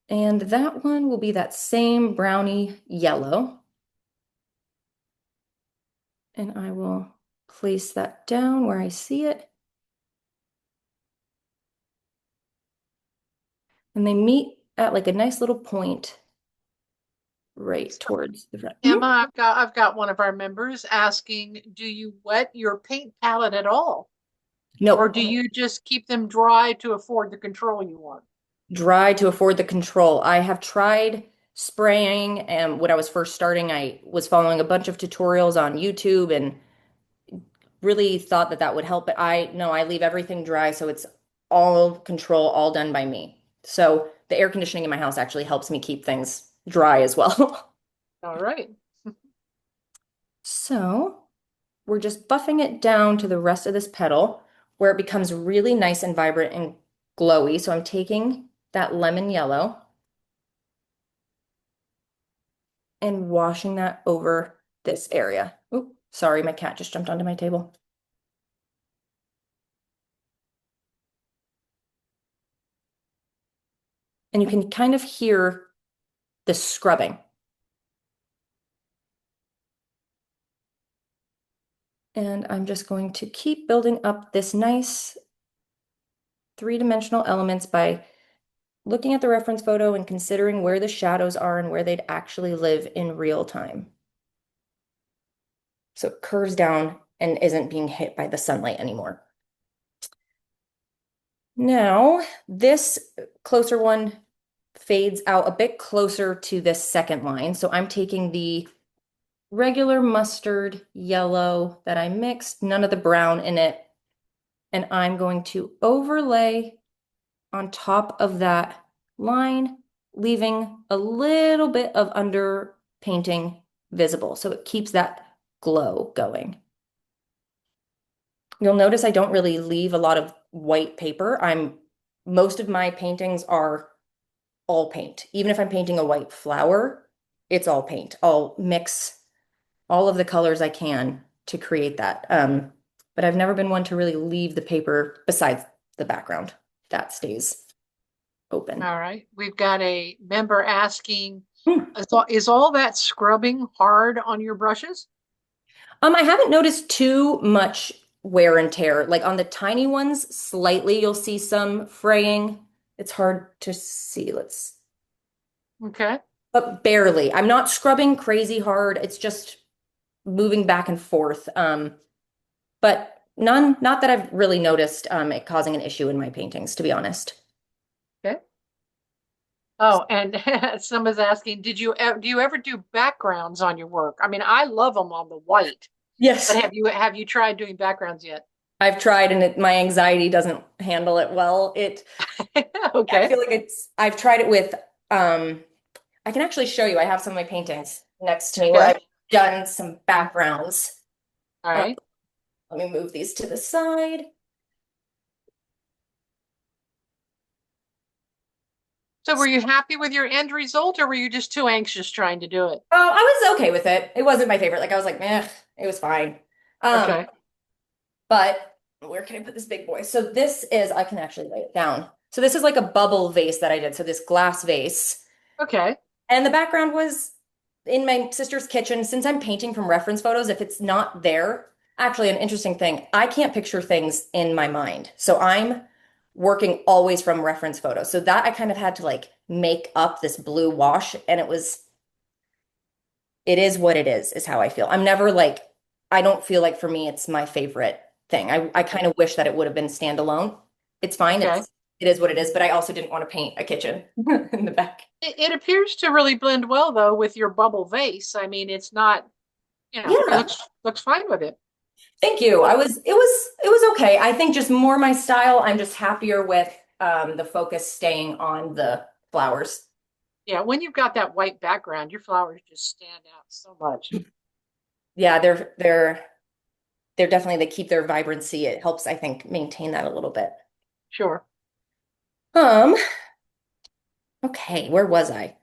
And that one will be that same brownie yellow. And I will place that down where I see it. And they meet at like a nice little point right towards the front. Emma, I've got one of our members asking, do you wet your paint palette at all? Or No, do you just keep them dry to afford the control you want? dry to afford the control. I have tried spraying, and when I was first starting, I was following a bunch of tutorials on YouTube and really thought that that would help. But I leave everything dry, so it's all control, all done by me. So the air conditioning in my house actually helps me keep things dry as well. All right. So we're just buffing it down to the rest of this petal where it becomes really nice and vibrant and glowy. So I'm taking that lemon yellow and washing that over this area. Oop, sorry, my cat just jumped onto my table. And you can kind of hear the scrubbing. And I'm just going to keep building up this nice three-dimensional elements by looking at the reference photo and considering where the shadows are and where they'd actually live in real time. So it curves down and isn't being hit by the sunlight anymore. Now, this closer one fades out a bit closer to this second line. So I'm taking the regular mustard yellow that I mixed, none of the brown in it, and I'm going to overlay on top of that line, leaving a little bit of underpainting visible. So it keeps that glow going. You'll notice I don't really leave a lot of white paper. Most of my paintings are all paint. Even if I'm painting a white flower, it's all paint. I'll mix all of the colors I can to create that. But I've never been one to really leave the paper besides the background. That stays open. All right. We've got a member asking, Hmm. is all that scrubbing hard on your brushes? I haven't noticed too much wear and tear. Like on the tiny ones, slightly you'll see some fraying. It's hard to see. Okay. But barely. I'm not scrubbing crazy hard. It's just moving back and forth. But not that I've really noticed it causing an issue in my paintings, to be honest. Okay. Oh, and somebody's asking, do you ever do backgrounds on your work? I mean, I love them on the white, but Yes. have you tried doing backgrounds yet? I've tried and my anxiety doesn't handle it well. I Okay. feel like I've tried it with, I can actually show you. I have some of my paintings next to me where Okay. I've done some backgrounds. All Uh, right. Let me move these to the side. So were you happy with your end result or were you just too anxious trying to do it? Oh, I was okay with it. It wasn't my favorite. Like I was like, meh, it was fine. Um, Okay. but where can I put this big boy? So this is, I can actually lay it down. So this is like a bubble vase that I did. So this glass vase. Okay. And the background was in my sister's kitchen. Since I'm painting from reference photos, if it's not there, actually, an interesting thing, I can't picture things in my mind. So I'm working always from reference photos. So that I kind of had to like make up this blue wash, and it is what it is how I feel. I'm never like, I don't feel like for me, it's my favorite thing. I kind of wish that it would have been standalone. It's fine. Okay. It is what it is, but I also didn't want to paint a kitchen in the back. It appears to really blend well though with your bubble vase. I mean, it's not, it Yeah. looks fine with it. Thank you. It was okay. I think just more my style. I'm just happier with the focus staying on the flowers. Yeah, when you've got that white background, your flowers just stand out so much. Yeah, they're definitely they keep their vibrancy. It helps, I think, maintain that a little bit. Sure. Um, okay, where was I?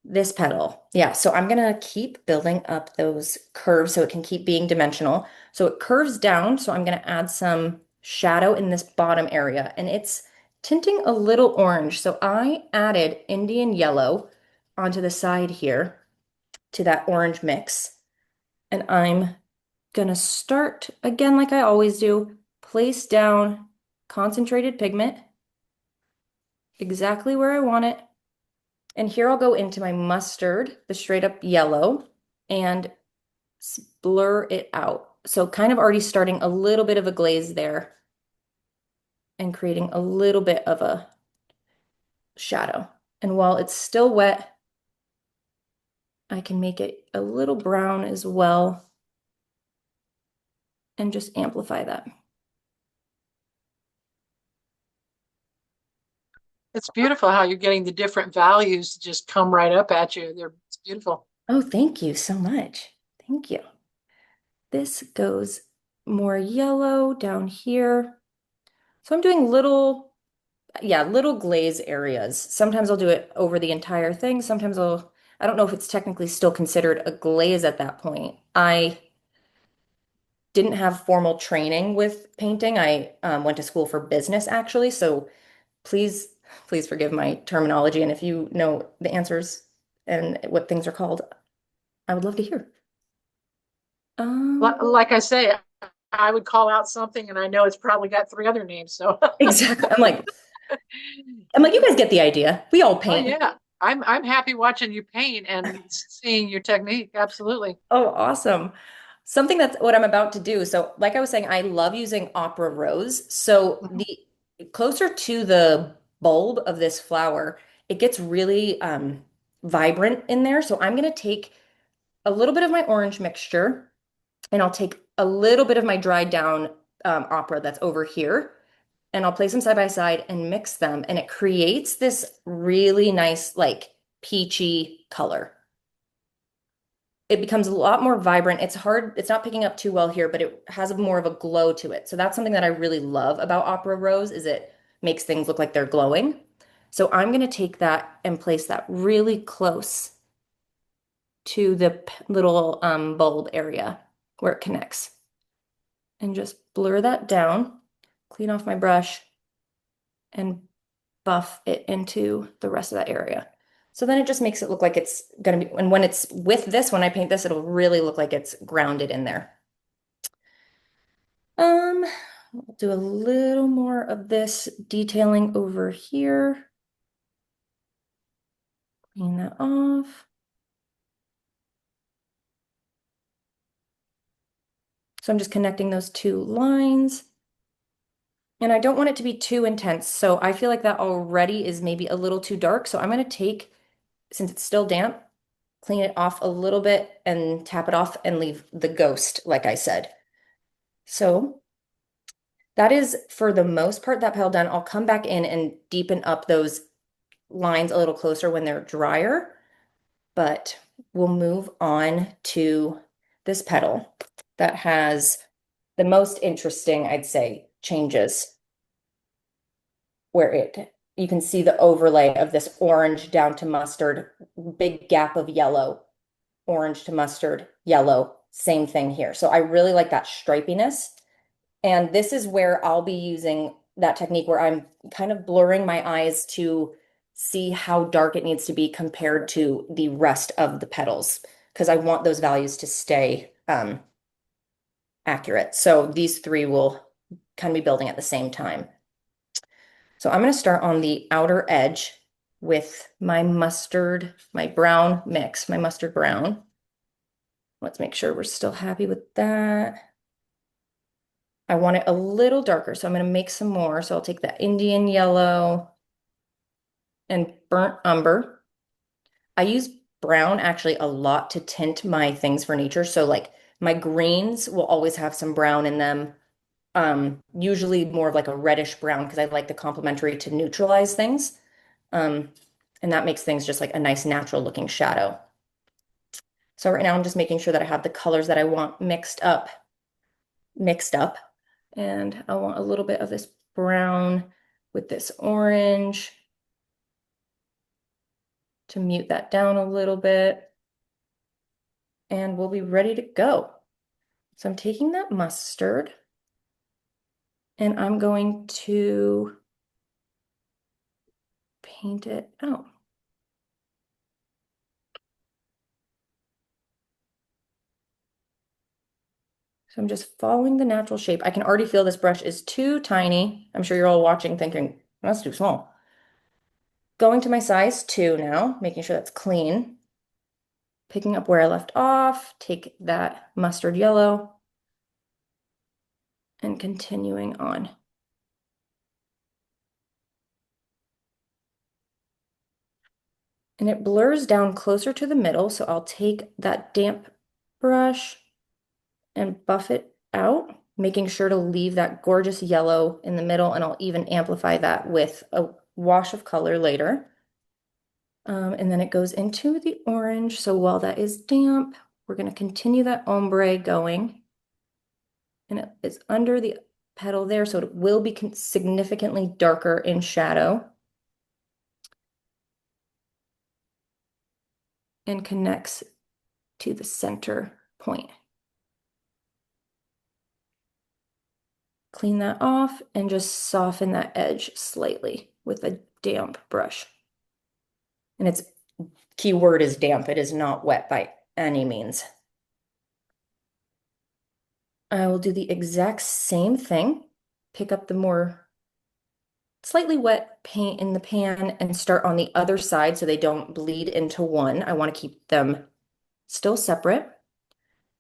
This petal. Yeah, so I'm gonna keep building up those curves so it can keep being dimensional. So it curves down, so I'm gonna add some shadow in this bottom area, and it's tinting a little orange. So I added Indian yellow onto the side here to that orange mix. And I'm gonna start again like I always do, place down concentrated pigment exactly where I want it. And here I'll go into my mustard, the straight up yellow, and blur it out. So kind of already starting a little bit of a glaze there and creating a little bit of a shadow. And while it's still wet, I can make it a little brown as well and just amplify that. It's beautiful how you're getting the different values to just come right up at you. It's beautiful. Oh, thank you so much. Thank you. This goes more yellow down here. So I'm doing little, yeah, little glaze areas. Sometimes I'll do it over the entire thing. Sometimes I don't know if it's technically still considered a glaze at that point. I didn't have formal training with painting. I went to school for business actually. So please, please forgive my terminology. And if you know the answers and what things are called, I would love to hear. Um, Like I say, I would call out something and I know it's probably got three other names. So, exactly. I'm like, you guys get the idea. We all oh paint. yeah, I'm happy watching you paint and seeing your technique. Absolutely. Oh, awesome. Something that's what I'm about to do. So, like I was saying, I love using opera rose. So, Mhm. the closer to the bulb of this flower, it gets really vibrant in there. So, I'm going to take a little bit of my orange mixture and I'll take a little bit of my dried down opera that's over here and I'll place them side by side and mix them. And it creates this really nice, like peachy color. It becomes a lot more vibrant. It's hard, it's not picking up too well here, but it has more of a glow to it. So that's something that I really love about Opera Rose is it makes things look like they're glowing. So I'm going to take that and place that really close to the little bulb area where it connects and just blur that down, clean off my brush and buff it into the rest of that area. So then it just makes it look like it's going to be, and when it's with this, when I paint this, it'll really look like it's grounded in there. Um, we'll do a little more of this detailing over here. Clean that off. So I'm just connecting those two lines. And I don't want it to be too intense. So I feel like that already is maybe a little too dark. So I'm going to take, since it's still damp, clean it off a little bit and tap it off and leave the ghost, like I said. So that is for the most part that pile done. I'll come back in and deepen up those lines a little closer when they're drier. But we'll move on to this petal that has the most interesting, I'd say, changes where you can see the overlay of this orange down to mustard, big gap of yellow, orange to mustard, yellow, same thing here. So I really like that stripiness. And this is where I'll be using that technique where I'm kind of blurring my eyes to see how dark it needs to be compared to the rest of the petals, because I want those values to stay accurate. So these three will kind of be building at the same time. So I'm going to start on the outer edge with my mustard, my brown mix, my mustard brown. Let's make sure we're still happy with that. I want it a little darker, so I'm going to make some more. So I'll take that Indian yellow and burnt umber. I use brown actually a lot to tint my things for nature. So like my greens will always have some brown in them. Usually more of like a reddish brown because I like the complementary to neutralize things. Um, and that makes things just like a nice natural looking shadow. So right now I'm just making sure that I have the colors that I want mixed up. And I want a little bit of this brown with this orange to mute that down a little bit. And we'll be ready to go. So I'm taking that mustard and I'm going to paint it out. So I'm just following the natural shape. I can already feel this brush is too tiny. I'm sure you're all watching thinking, that's too small. Going to my size 2 now, making sure that's clean. Picking up where I left off, take that mustard yellow and continuing on. And it blurs down closer to the middle, so I'll take that damp brush and buff it out, making sure to leave that gorgeous yellow in the middle, and I'll even amplify that with wash of color later. And then it goes into the orange. So while that is damp, we're going to continue that ombre going. And it is under the petal there, so it will be significantly darker in shadow. And connects to the center point. Clean that off and just soften that edge slightly with a damp brush. And its key word is damp. It is not wet by any means. I will do the exact same thing. Pick up the more slightly wet paint in the pan and start on the other side so they don't bleed into one. I want to keep them still separate.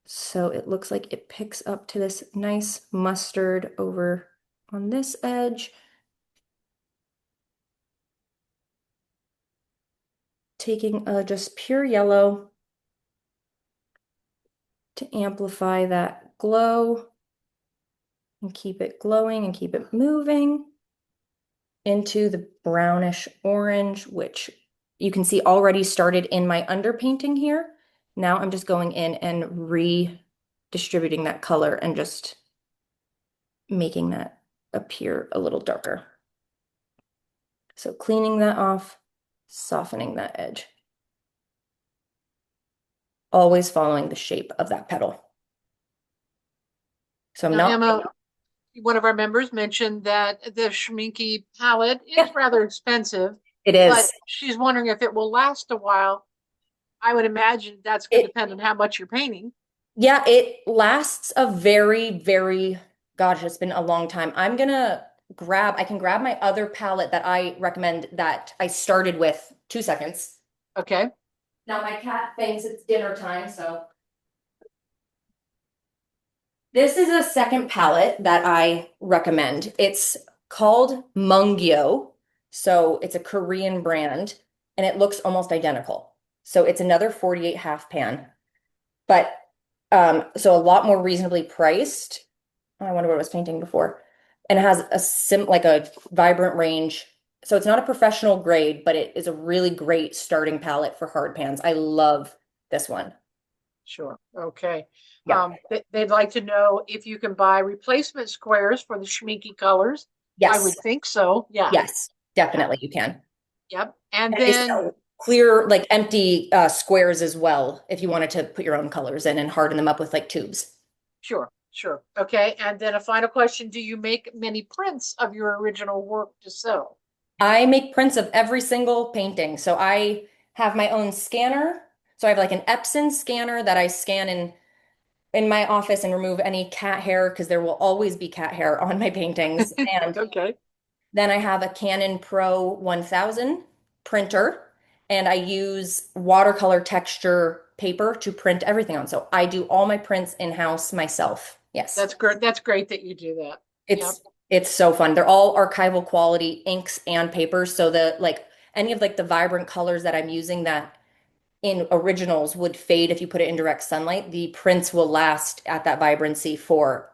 So it looks like it picks up to this nice mustard over on this edge. Taking just pure yellow to amplify that glow and keep it glowing and keep it moving into the brownish orange, which you can see already started in my underpainting here. Now I'm just going in and redistributing that color and just making that appear a little darker. So cleaning that off, softening that edge. Always following the shape of that petal. So I'm Now, not. Emma, one of our members mentioned that the Schminke palette is Yeah, rather expensive, it but is. she's wondering if it will last a while. I would imagine that's going to It, depend on how much you're painting. yeah, it lasts a very, gosh, it's been a long time. I can grab my other palette that I recommend that I started with. 2 seconds. Okay. Now my cat thinks it's dinner time, so. This is a second palette that I recommend. It's called Mungyo. So it's a Korean brand and it looks almost identical. So it's another 48 half pan, but so a lot more reasonably priced. Oh, I wonder what I was painting before. And it has like a vibrant range. So it's not a professional grade, but it is a really great starting palette for hard pans. I love this one. Sure. Okay. Yeah. They'd like to know if you can buy replacement squares for the Schminke colors. I Yes. would think so. Yeah. Yes, Yeah. definitely you can. Yep. And And they then, sell clear, like empty squares as well, if you wanted to put your own colors in and harden them up with like tubes. sure, sure. Okay. And then a final question. Do you make many prints of your original work to sell? I make prints of every single painting. So I have my own scanner. So I have like an Epson scanner that I scan in my office and remove any cat hair because there will always be cat hair on my paintings. And Okay. then I have a Canon Pro 1000 printer, and I use watercolor texture paper to print everything on. So I do all my prints in-house myself. Yes. That's great. That's great that you do that. Yep. It's so fun. They're all archival quality inks and papers. So the like any of like the vibrant colors that I'm using that in originals would fade if you put it in direct sunlight, the prints will last at that vibrancy forever.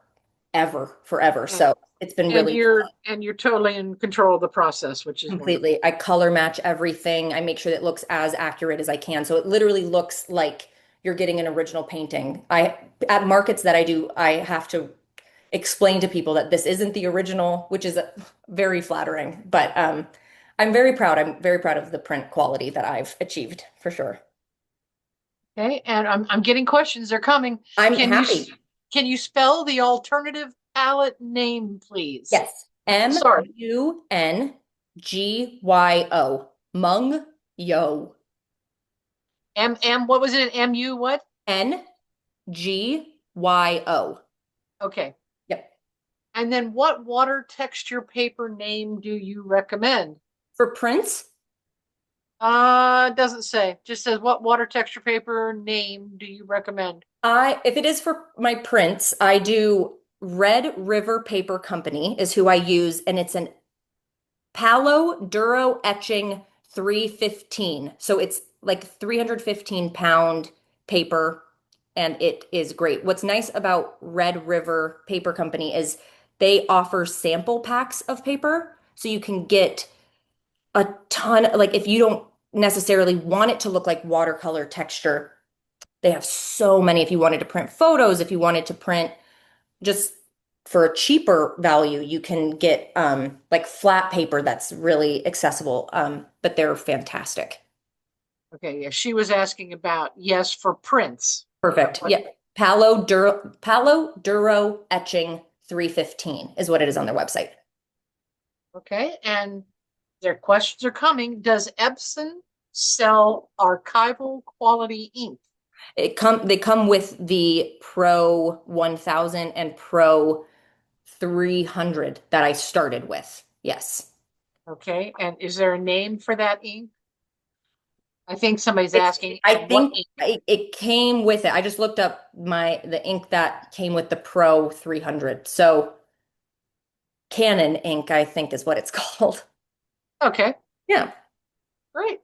And, So it's been and really you're totally in control of the process, which is wonderful. completely. I color match everything. I make sure that it looks as accurate as I can. So it literally looks like you're getting an original painting. I at markets that I do, I have to explain to people that this isn't the original, which is very flattering. But I'm very proud. I'm very proud of the print quality that I've achieved for sure. Okay. And I'm getting questions. They're coming. I'm Can you happy. can you spell the alternative palette name, please? Yes. Mungyo. Mung Yo. What was it? MU what? Ngyo. Okay. Yep. And then what water texture paper name do you recommend? For prints, Doesn't say. Just says what water texture paper name do you recommend? if it is for my prints, I do Red River Paper Company is who I use, and it's an Palo Duro Etching 315. So it's like 315 pound paper, and it is great. What's nice about Red River Paper Company is they offer sample packs of paper. So you can get a ton, like if you don't necessarily want it to look like watercolor texture, they have so many. If you wanted to print photos, if you wanted to print just for a cheaper value, you can get like flat paper that's really accessible. But they're fantastic. Okay, yeah, she was asking about, yes, for prints. Perfect. What? Yeah. Palo Duro Etching 315 is what it is on their website. Okay, and their questions are coming. Does Epson sell archival quality ink? They come with the Pro 1000 and Pro 300 that I started with. Yes. Okay, and is there a name for that ink? I think somebody's It's, asking, I and what think ink? it came with it. I just looked up the ink that came with the Pro 300. So Canon ink, I think is what it's called. Okay, Yeah. great.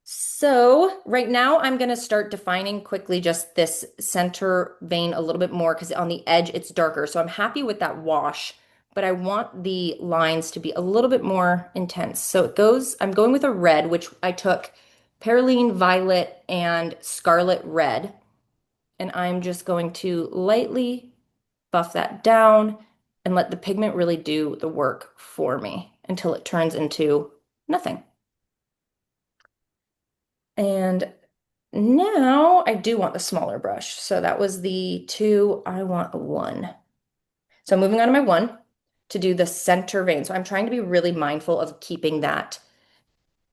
So right now I'm going to start defining quickly just this center vein a little bit more because on the edge it's darker. So I'm happy with that wash, but I want the lines to be a little bit more intense. So I'm going with a red, which I took Perylene Violet and Scarlet Red, and I'm just going to lightly buff that down and let the pigment really do the work for me until it turns into nothing. And now I do want the smaller brush. So that was the two. I want a one. So I'm moving on to my one to do the center vein. So I'm trying to be really mindful of keeping that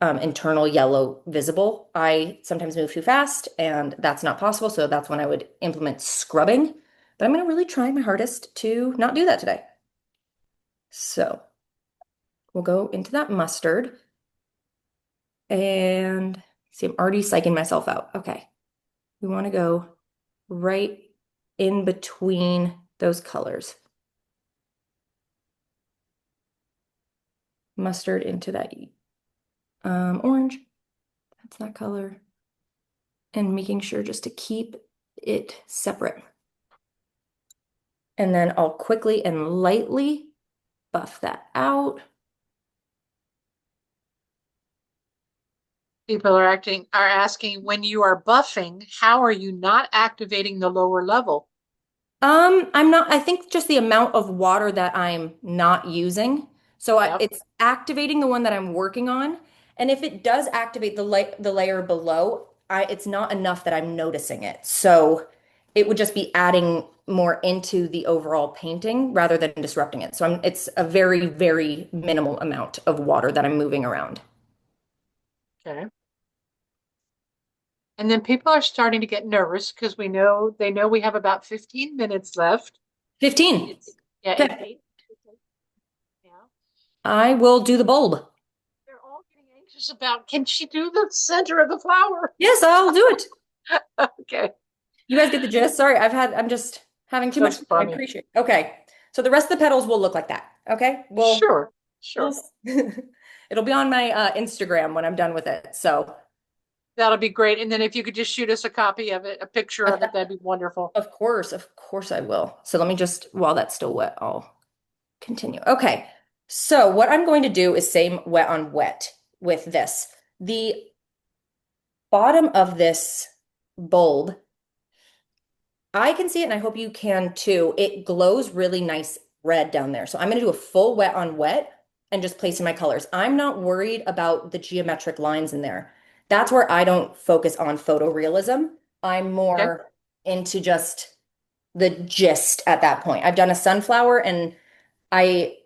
internal yellow visible. I sometimes move too fast and that's not possible. So that's when I would implement scrubbing. But I'm going to really try my hardest to not do that today. So we'll go into that mustard and see, I'm already psyching myself out. Okay. We want to go right in between those colors. Mustard into that orange. That's that color. And making sure just to keep it separate. And then I'll quickly and lightly buff that out. People are asking when you are buffing, how are you not activating the lower level? I'm not, I think just the amount of water that I'm not using. So Yep. it's activating the one that I'm working on. And if it does activate the layer below, it's not enough that I'm noticing it. So it would just be adding more into the overall painting rather than disrupting it. So it's a very, very minimal amount of water that I'm moving around. Okay. And then people are starting to get nervous because they know we have about 15 minutes left. 15. It's yeah, Okay. eight now. I will do the bulb. They're all getting anxious about, can she do the center of the flower? Yes, I'll do it. Okay. You guys get the gist? Sorry, I'm just having too much That's fun. I funny. appreciate it. Okay. So the rest of the petals will look like that. Okay. Sure. We'll Sure. it'll be on my Instagram when I'm done with it. So That'll be great. And then if you could just shoot us a copy of it, a picture of it, that'd be wonderful. of course I will. So let me just, while that's still wet, I'll continue. Okay. So what I'm going to do is same wet on wet with this. The bottom of this bulb, I can see it and I hope you can too. It glows really nice red down there. So I'm going to do a full wet on wet and just place in my colors. I'm not worried about the geometric lines in there. That's where I don't focus on photorealism. I'm Okay. more into just the gist at that point. I've done a sunflower and I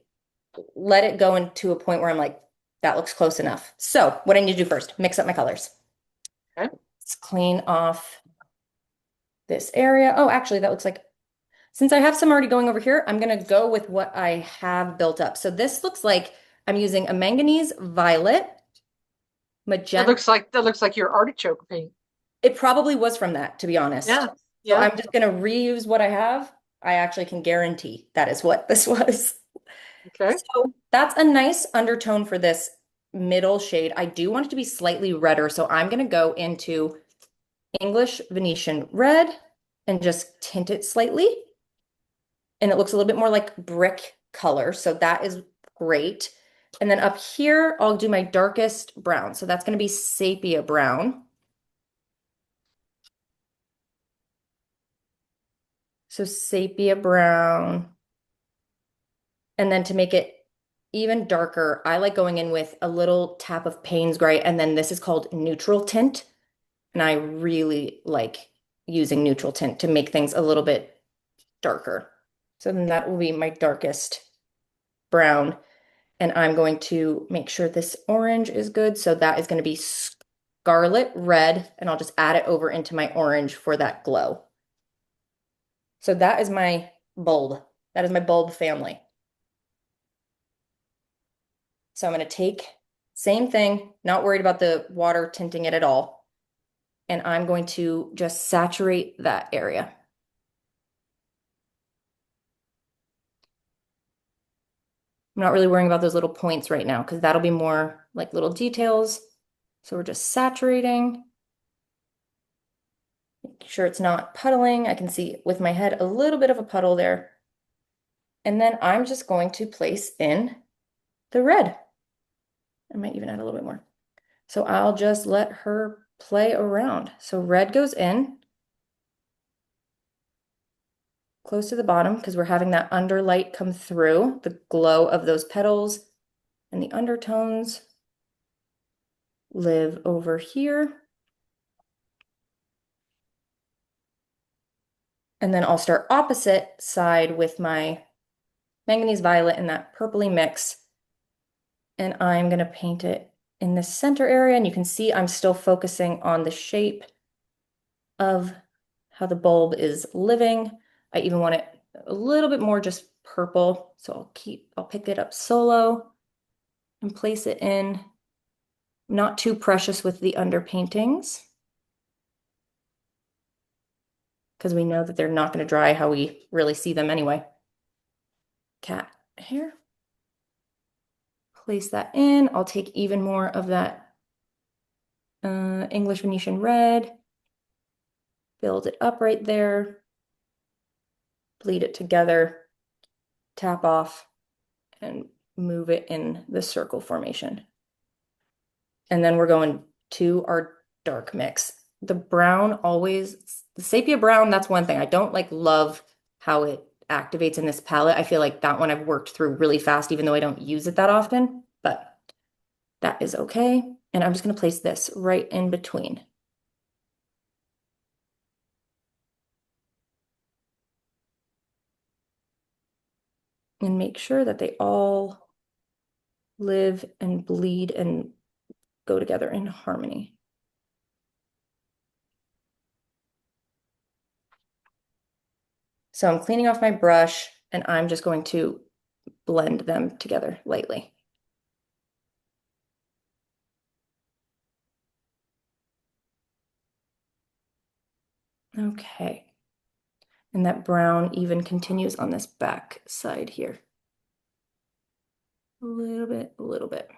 let it go into a point where I'm like, that looks close enough. So what I need to do first, mix up my colors. Okay. Let's clean off this area. Oh, actually, that looks like, since I have some already going over here, I'm gonna go with what I have built up. So this looks like I'm using a manganese violet, magenta. That looks like your artichoke paint. It probably was from that, to be honest. Yeah. So Yeah. I'm just gonna reuse what I have. I actually can guarantee that is what this was. Okay. So that's a nice undertone for this middle shade. I do want it to be slightly redder, so I'm gonna go into English Venetian red and just tint it slightly. And it looks a little bit more like brick color, so that is great. And then up here, I'll do my darkest brown. So that's going to be sepia brown. So sepia brown. And then to make it even darker, I like going in with a little tap of Payne's gray. And then this is called neutral tint. And I really like using neutral tint to make things a little bit darker. So then that will be my darkest brown. And I'm going to make sure this orange is good. So that is going to be scarlet red, and I'll just add it over into my orange for that glow. So that is my bulb. That is my bulb family. So I'm going to take, same thing, not worried about the water tinting it at all. And I'm going to just saturate that area. I'm not really worrying about those little points right now because that'll be more like little details. So we're just saturating. Make sure it's not puddling. I can see with my head a little bit of a puddle there. And then I'm just going to place in the red. I might even add a little bit more. So I'll just let her play around. So red goes in close to the bottom because we're having that underlight come through, the glow of those petals, and the undertones live over here. And then I'll start opposite side with my manganese violet in that purpley mix. And I'm going to paint it in the center area. And you can see I'm still focusing on the shape of how the bulb is living. I even want it a little bit more just purple. So I'll pick it up solo and place it in. Not too precious with the underpaintings because we know that they're not going to dry how we really see them anyway. Cat hair. Place that in. I'll take even more of that English Venetian red. Build it up right there. Bleed it together. Tap off and move it in the circle formation. And then we're going to our dark mix. The brown always, the sepia brown, that's one thing. I don't like love how it activates in this palette. I feel like that one I've worked through really fast, even though I don't use it that often, but that is okay. And I'm just going to place this right in between. And make sure that they all live and bleed and go together in harmony. So I'm cleaning off my brush and I'm just going to blend them together lightly. Okay. And that brown even continues on this back side here. A little bit, a little bit.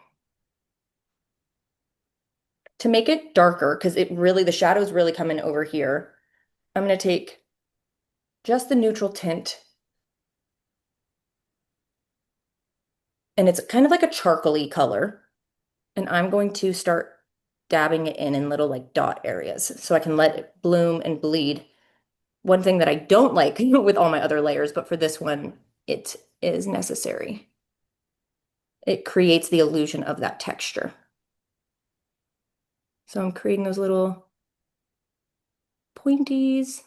To make it darker, because the shadows really come in over here, I'm going to take just the neutral tint. And it's kind of like a charcoaly color. And I'm going to start dabbing it in little like dot areas so I can let it bloom and bleed. One thing that I don't like with all my other layers, but for this one, it is necessary. It creates the illusion of that texture. So I'm creating those little pointies.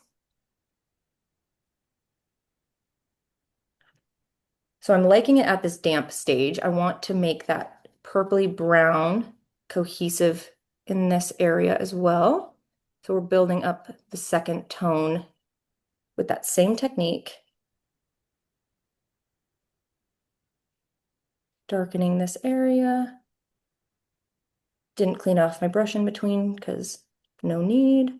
So I'm liking it at this damp stage. I want to make that purpley brown cohesive in this area as well. So we're building up the second tone with that same technique. Darkening this area. Didn't clean off my brush in between because no need.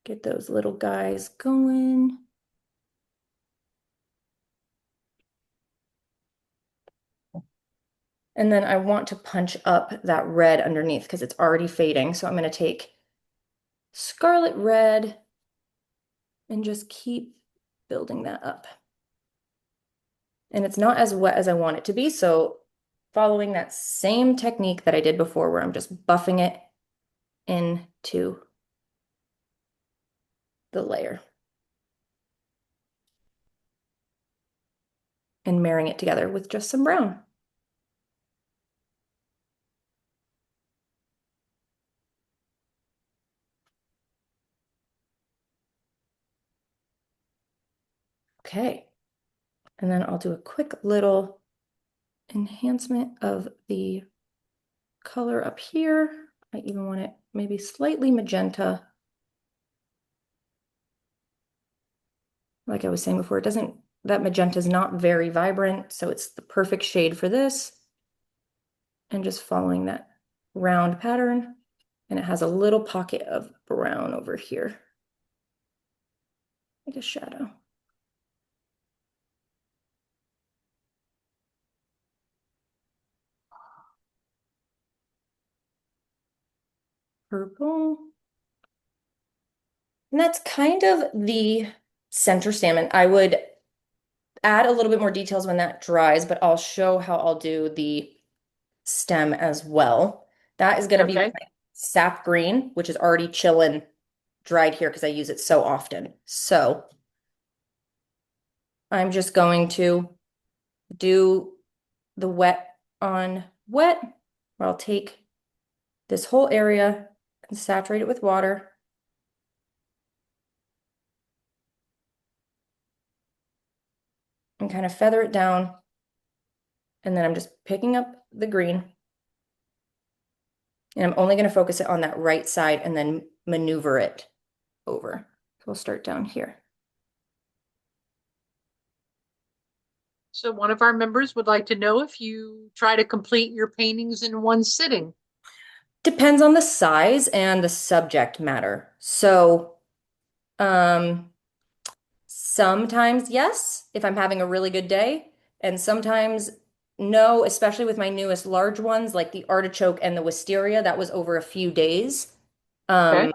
Get those little guys going. And then I want to punch up that red underneath because it's already fading. So I'm going to take Scarlet red and just keep building that up. And it's not as wet as I want it to be, so following that same technique that I did before where I'm just buffing it into the layer and marrying it together with just some brown. Okay, and then I'll do a quick little enhancement of the color up here. I even want it maybe slightly magenta. Like I was saying before, that magenta is not very vibrant, so it's the perfect shade for this. And just following that round pattern, and it has a little pocket of brown over here, like a shadow. Purple. And that's kind of the center salmon. I would add a little bit more details when that dries, but I'll show how I'll do the stem as well. That is going to be Okay. my sap green, which is already chilling dried here because I use it so often. So I'm just going to do the wet on wet, where I'll take this whole area and saturate it with water. And kind of feather it down. And then I'm just picking up the green. And I'm only going to focus it on that right side and then maneuver it over. So we'll start down here. So one of our members would like to know if you try to complete your paintings in one sitting. Depends on the size and the subject matter. So, sometimes yes, if I'm having a really good day, and sometimes no, especially with my newest large ones like the artichoke and the wisteria. That was over a few days. Okay. Um,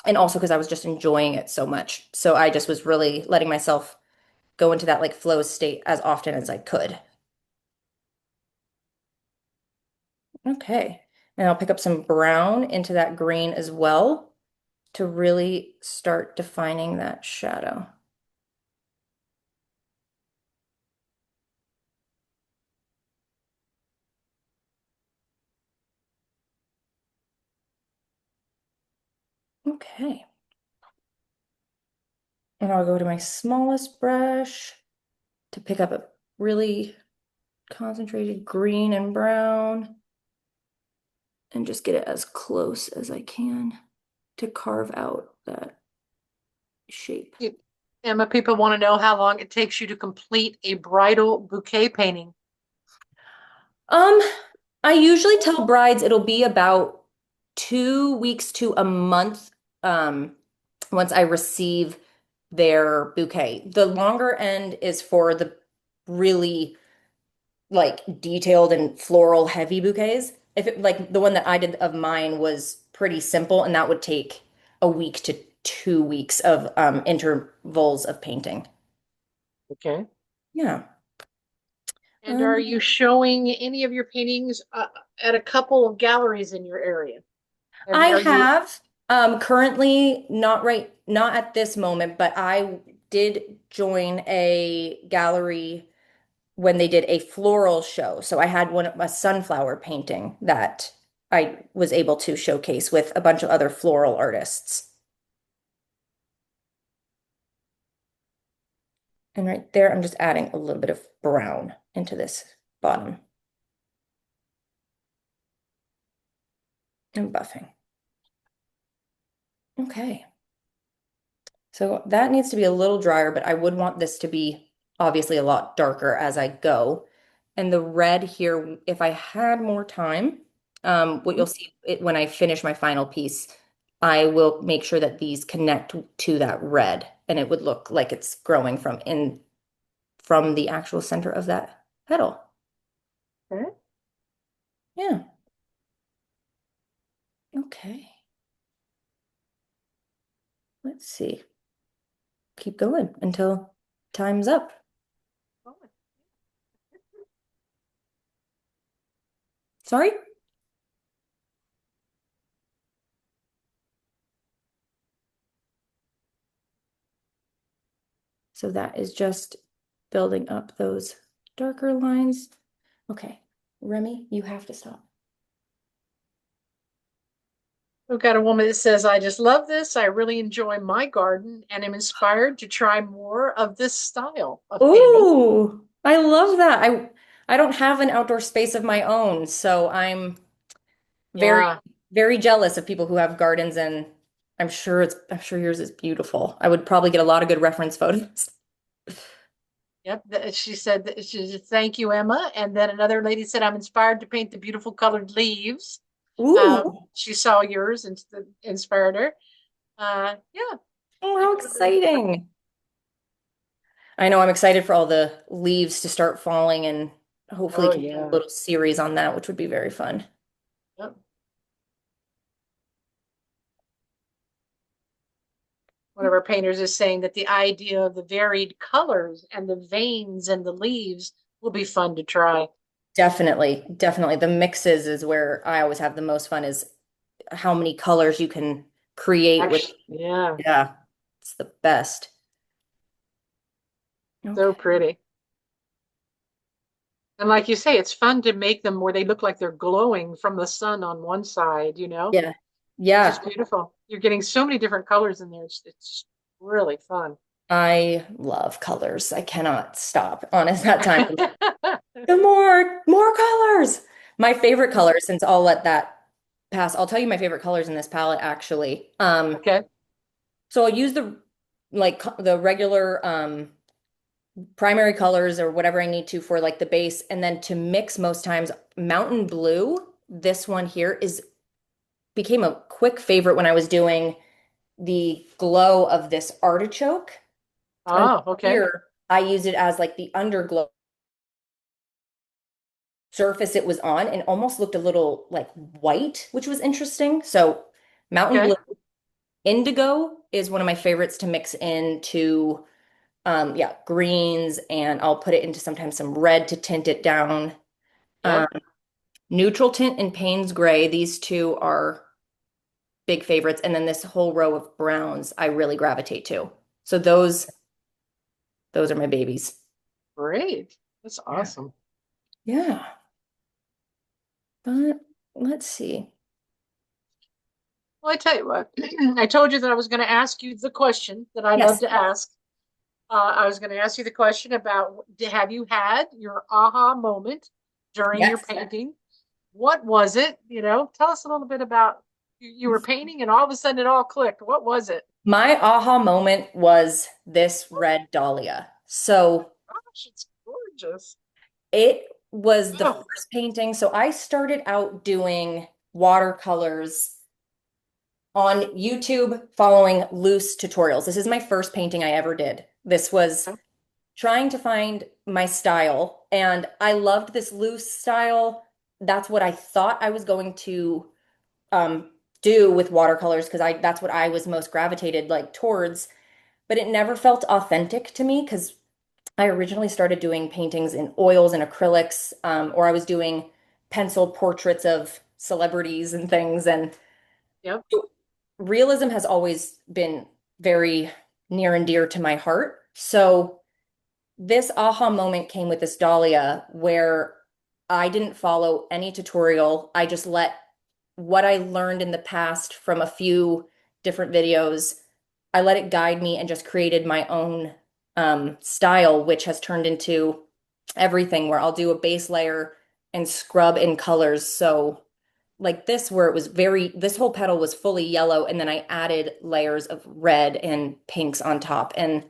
and also because I was just enjoying it so much. So I just was really letting myself go into that like flow state as often as I could. Okay. And I'll pick up some brown into that green as well to really start defining that shadow. Okay. And I'll go to my smallest brush to pick up a really concentrated green and brown and just get it as close as I can to carve out that shape. Emma, people want to know how long it takes you to complete a bridal bouquet painting. Um, I usually tell brides it'll be about 2 weeks to a month, once I receive their bouquet. The longer end is for the really like detailed and floral heavy bouquets. If it like the one that I did of mine was pretty simple, and that would take a week to 2 weeks of intervals of painting. Okay. Yeah. And are Um, you showing any of your paintings at a couple of galleries in your area? I Are you have currently not at this moment, but I did join a gallery when they did a floral show. So I had a sunflower painting that I was able to showcase with a bunch of other floral artists. And right there, I'm just adding a little bit of brown into this bottom and buffing. Okay. So that needs to be a little drier, but I would want this to be obviously a lot darker as I go. And the red here, if I had more time, what you'll see when I finish my final piece, I will make sure that these connect to that red, and it would look like it's growing from the actual center of that petal. okay? Yeah. Okay. let's see. Keep going until time's up. Sorry? So that is just building up those darker lines. Okay, Remy, you have to stop. We've got a woman that says, I just love this. I really enjoy my garden and am inspired to try more of this style of painting. Ooh, I love that. I don't have an outdoor space of my own, so I'm very, Yeah. very jealous of people who have gardens, and I'm sure yours is beautiful. I would probably get a lot of good reference photos. Yep. She said that she said, thank you, Emma. And then another lady said, I'm inspired to paint the beautiful colored leaves. Ooh, She saw yours and inspired her. Yeah. oh, how People are very different. exciting. I know I'm excited for all the leaves to start falling and hopefully Oh, can do a yeah. little series on that, which would be very fun. Yep. One of our painters is saying that the idea of the varied colors and the veins and the leaves will be fun to try. Definitely, definitely. The mixes is where I always have the most fun is how many colors you can create with, Actually, yeah, yeah, it's the best. so Okay. pretty. And like you say, it's fun to make them where they look like they're glowing from the sun on one side, Yeah. which is Yeah. beautiful. You're getting so many different colors in there. It's really fun. I love colors. I cannot stop. Honest that time. The more colors. My favorite color, since I'll let that pass. I'll tell you my favorite colors in this palette actually. Okay. So I'll use the the regular primary colors or whatever I need to for like the base, and then to mix most times Mountain Blue. This one here is became a quick favorite when I was doing the glow of this artichoke. And Oh, okay. here I used it as like the underglow surface it was on and almost looked a little like white, which was interesting. So Mountain Okay. Blue Indigo is one of my favorites to mix into yeah, greens, and I'll put it into sometimes some red to tint it down. Um, Yep. Neutral tint and Payne's Gray, these two are big favorites. And then this whole row of browns I really gravitate to. So those are my babies. Great. That's Yeah. awesome. Yeah. But let's see. Well, I tell you what, I told you that I was going to ask you the question that I love Yes. to ask. I was going to ask you the question about have you had your aha moment during your Yes. painting? What was it? Tell us a little bit about you were painting and all of a sudden it all clicked. What was it? My aha moment was this red dahlia. So Gosh, it's gorgeous. it was the Oh, first painting. So I started out doing watercolors on YouTube following loose tutorials. This is my first painting I ever did. This was okay. trying to find my style, and I loved this loose style. That's what I thought I was going to um, do with watercolors because I that's what I was most gravitated like towards, but it never felt authentic to me because I originally started doing paintings in oils and acrylics, or I was doing pencil portraits of celebrities and things, and Yep. realism has always been very near and dear to my heart. So this aha moment came with this dahlia where I didn't follow any tutorial. I just let what I learned in the past from a few different videos, I let it guide me and just created my own style, which has turned into everything where I'll do a base layer and scrub in colors. So like this where it was this whole petal was fully yellow and then I added layers of red and pinks on top. And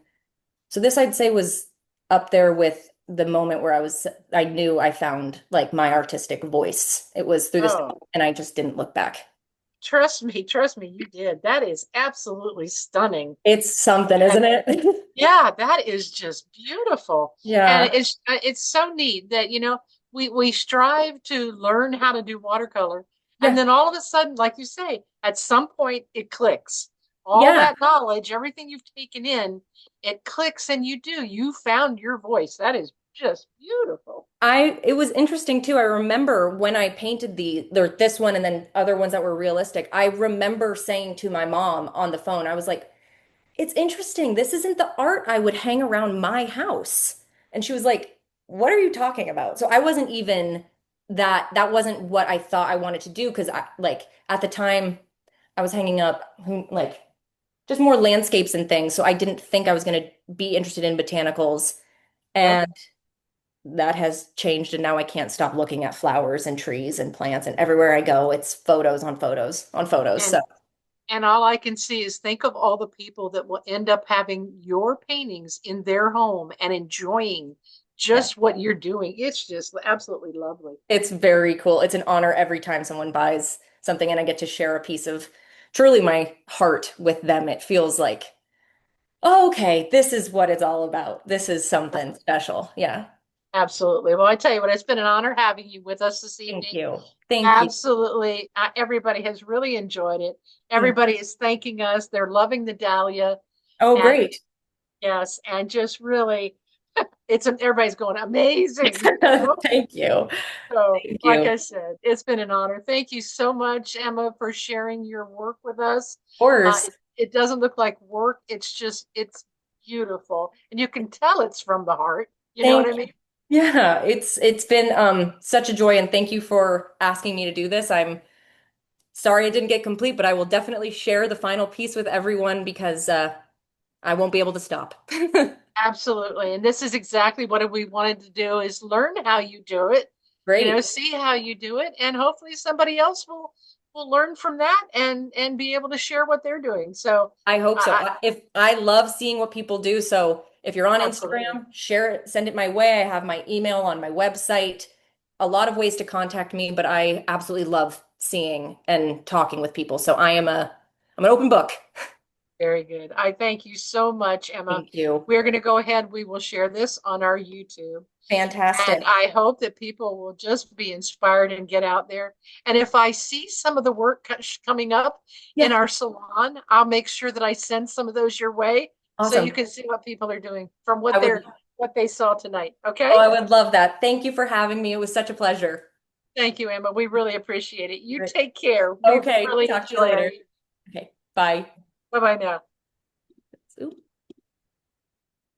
so this I'd say was up there with the moment where I knew I found like my artistic voice. It was through this Oh, and I just didn't look back. trust me, you did. That is absolutely stunning. It's something, And isn't it? yeah, that is just beautiful. And Yeah. it's so neat that, we strive to learn how to do watercolor. And Yeah. then all of a sudden, like you say, at some point it clicks. all Yeah. that knowledge, everything you've taken in, it clicks and you found your voice. That is just beautiful. It was interesting too. I remember when I painted this one and then other ones that were realistic. I remember saying to my mom on the phone, I was like, it's interesting. This isn't the art I would hang around my house. And she was like, what are you talking about? So I wasn't even that wasn't what I thought I wanted to do because I like at the time I was hanging up like just more landscapes and things. So I didn't think I was going to be interested in botanicals. Yep. And that has changed. And now I can't stop looking at flowers and trees and plants. And everywhere I go, it's photos on photos on photos. So And all I can see is think of all the people that will end up having your paintings in their home and enjoying yeah, just what you're doing. It's just absolutely lovely. it's very cool. It's an honor every time someone buys something and I get to share a piece of truly my heart with them. It feels like, oh, okay, this is what it's all about. This is something special. Yeah. Absolutely. Well, I tell you what, it's been an honor having you with us this Thank evening. you. Thank you. Absolutely. Everybody has really enjoyed it. Thank Everybody is thanking us. They're loving the dahlia. Oh, And great. yes, and just really, everybody's going amazing. You know? Thank you. So, Thank you. like I Of said, it's been an honor. Thank you so much, Emma, for sharing your work with us. course. It doesn't look like work. It's beautiful. And you can tell it's from the heart. You know what Thank I you. mean? Yeah, it's been such a joy and thank you for asking me to do this. I'm sorry it didn't get complete, but I will definitely share the final piece with everyone because I won't be able to stop. Absolutely. And this is exactly what we wanted to do is learn how you do it, Great. see how you do it, and hopefully somebody else will learn from that and be able to share what they're doing. So I hope so. I If I love seeing what people do, so if you're on absolutely Instagram, share it, send it my way. I have my email on my website. A lot of ways to contact me, but I absolutely love seeing and talking with people. So I'm an open book. very good. I thank you so much, Emma. Thank you. We're going to go ahead. We will share this on our YouTube. And Fantastic. I hope that people will just be inspired and get out there. And if I see some of the work coming up in Yeah, our salon, I'll make sure that I send some of those your way so you awesome. can see what people are doing from I would what they saw tonight. Oh, Okay? I would love that. Thank you for having me. It was such a pleasure. Thank you, Emma. We really appreciate it. You Great. take care. We've Okay, really talk to you enjoyed our later. Okay, bye. bye bye now.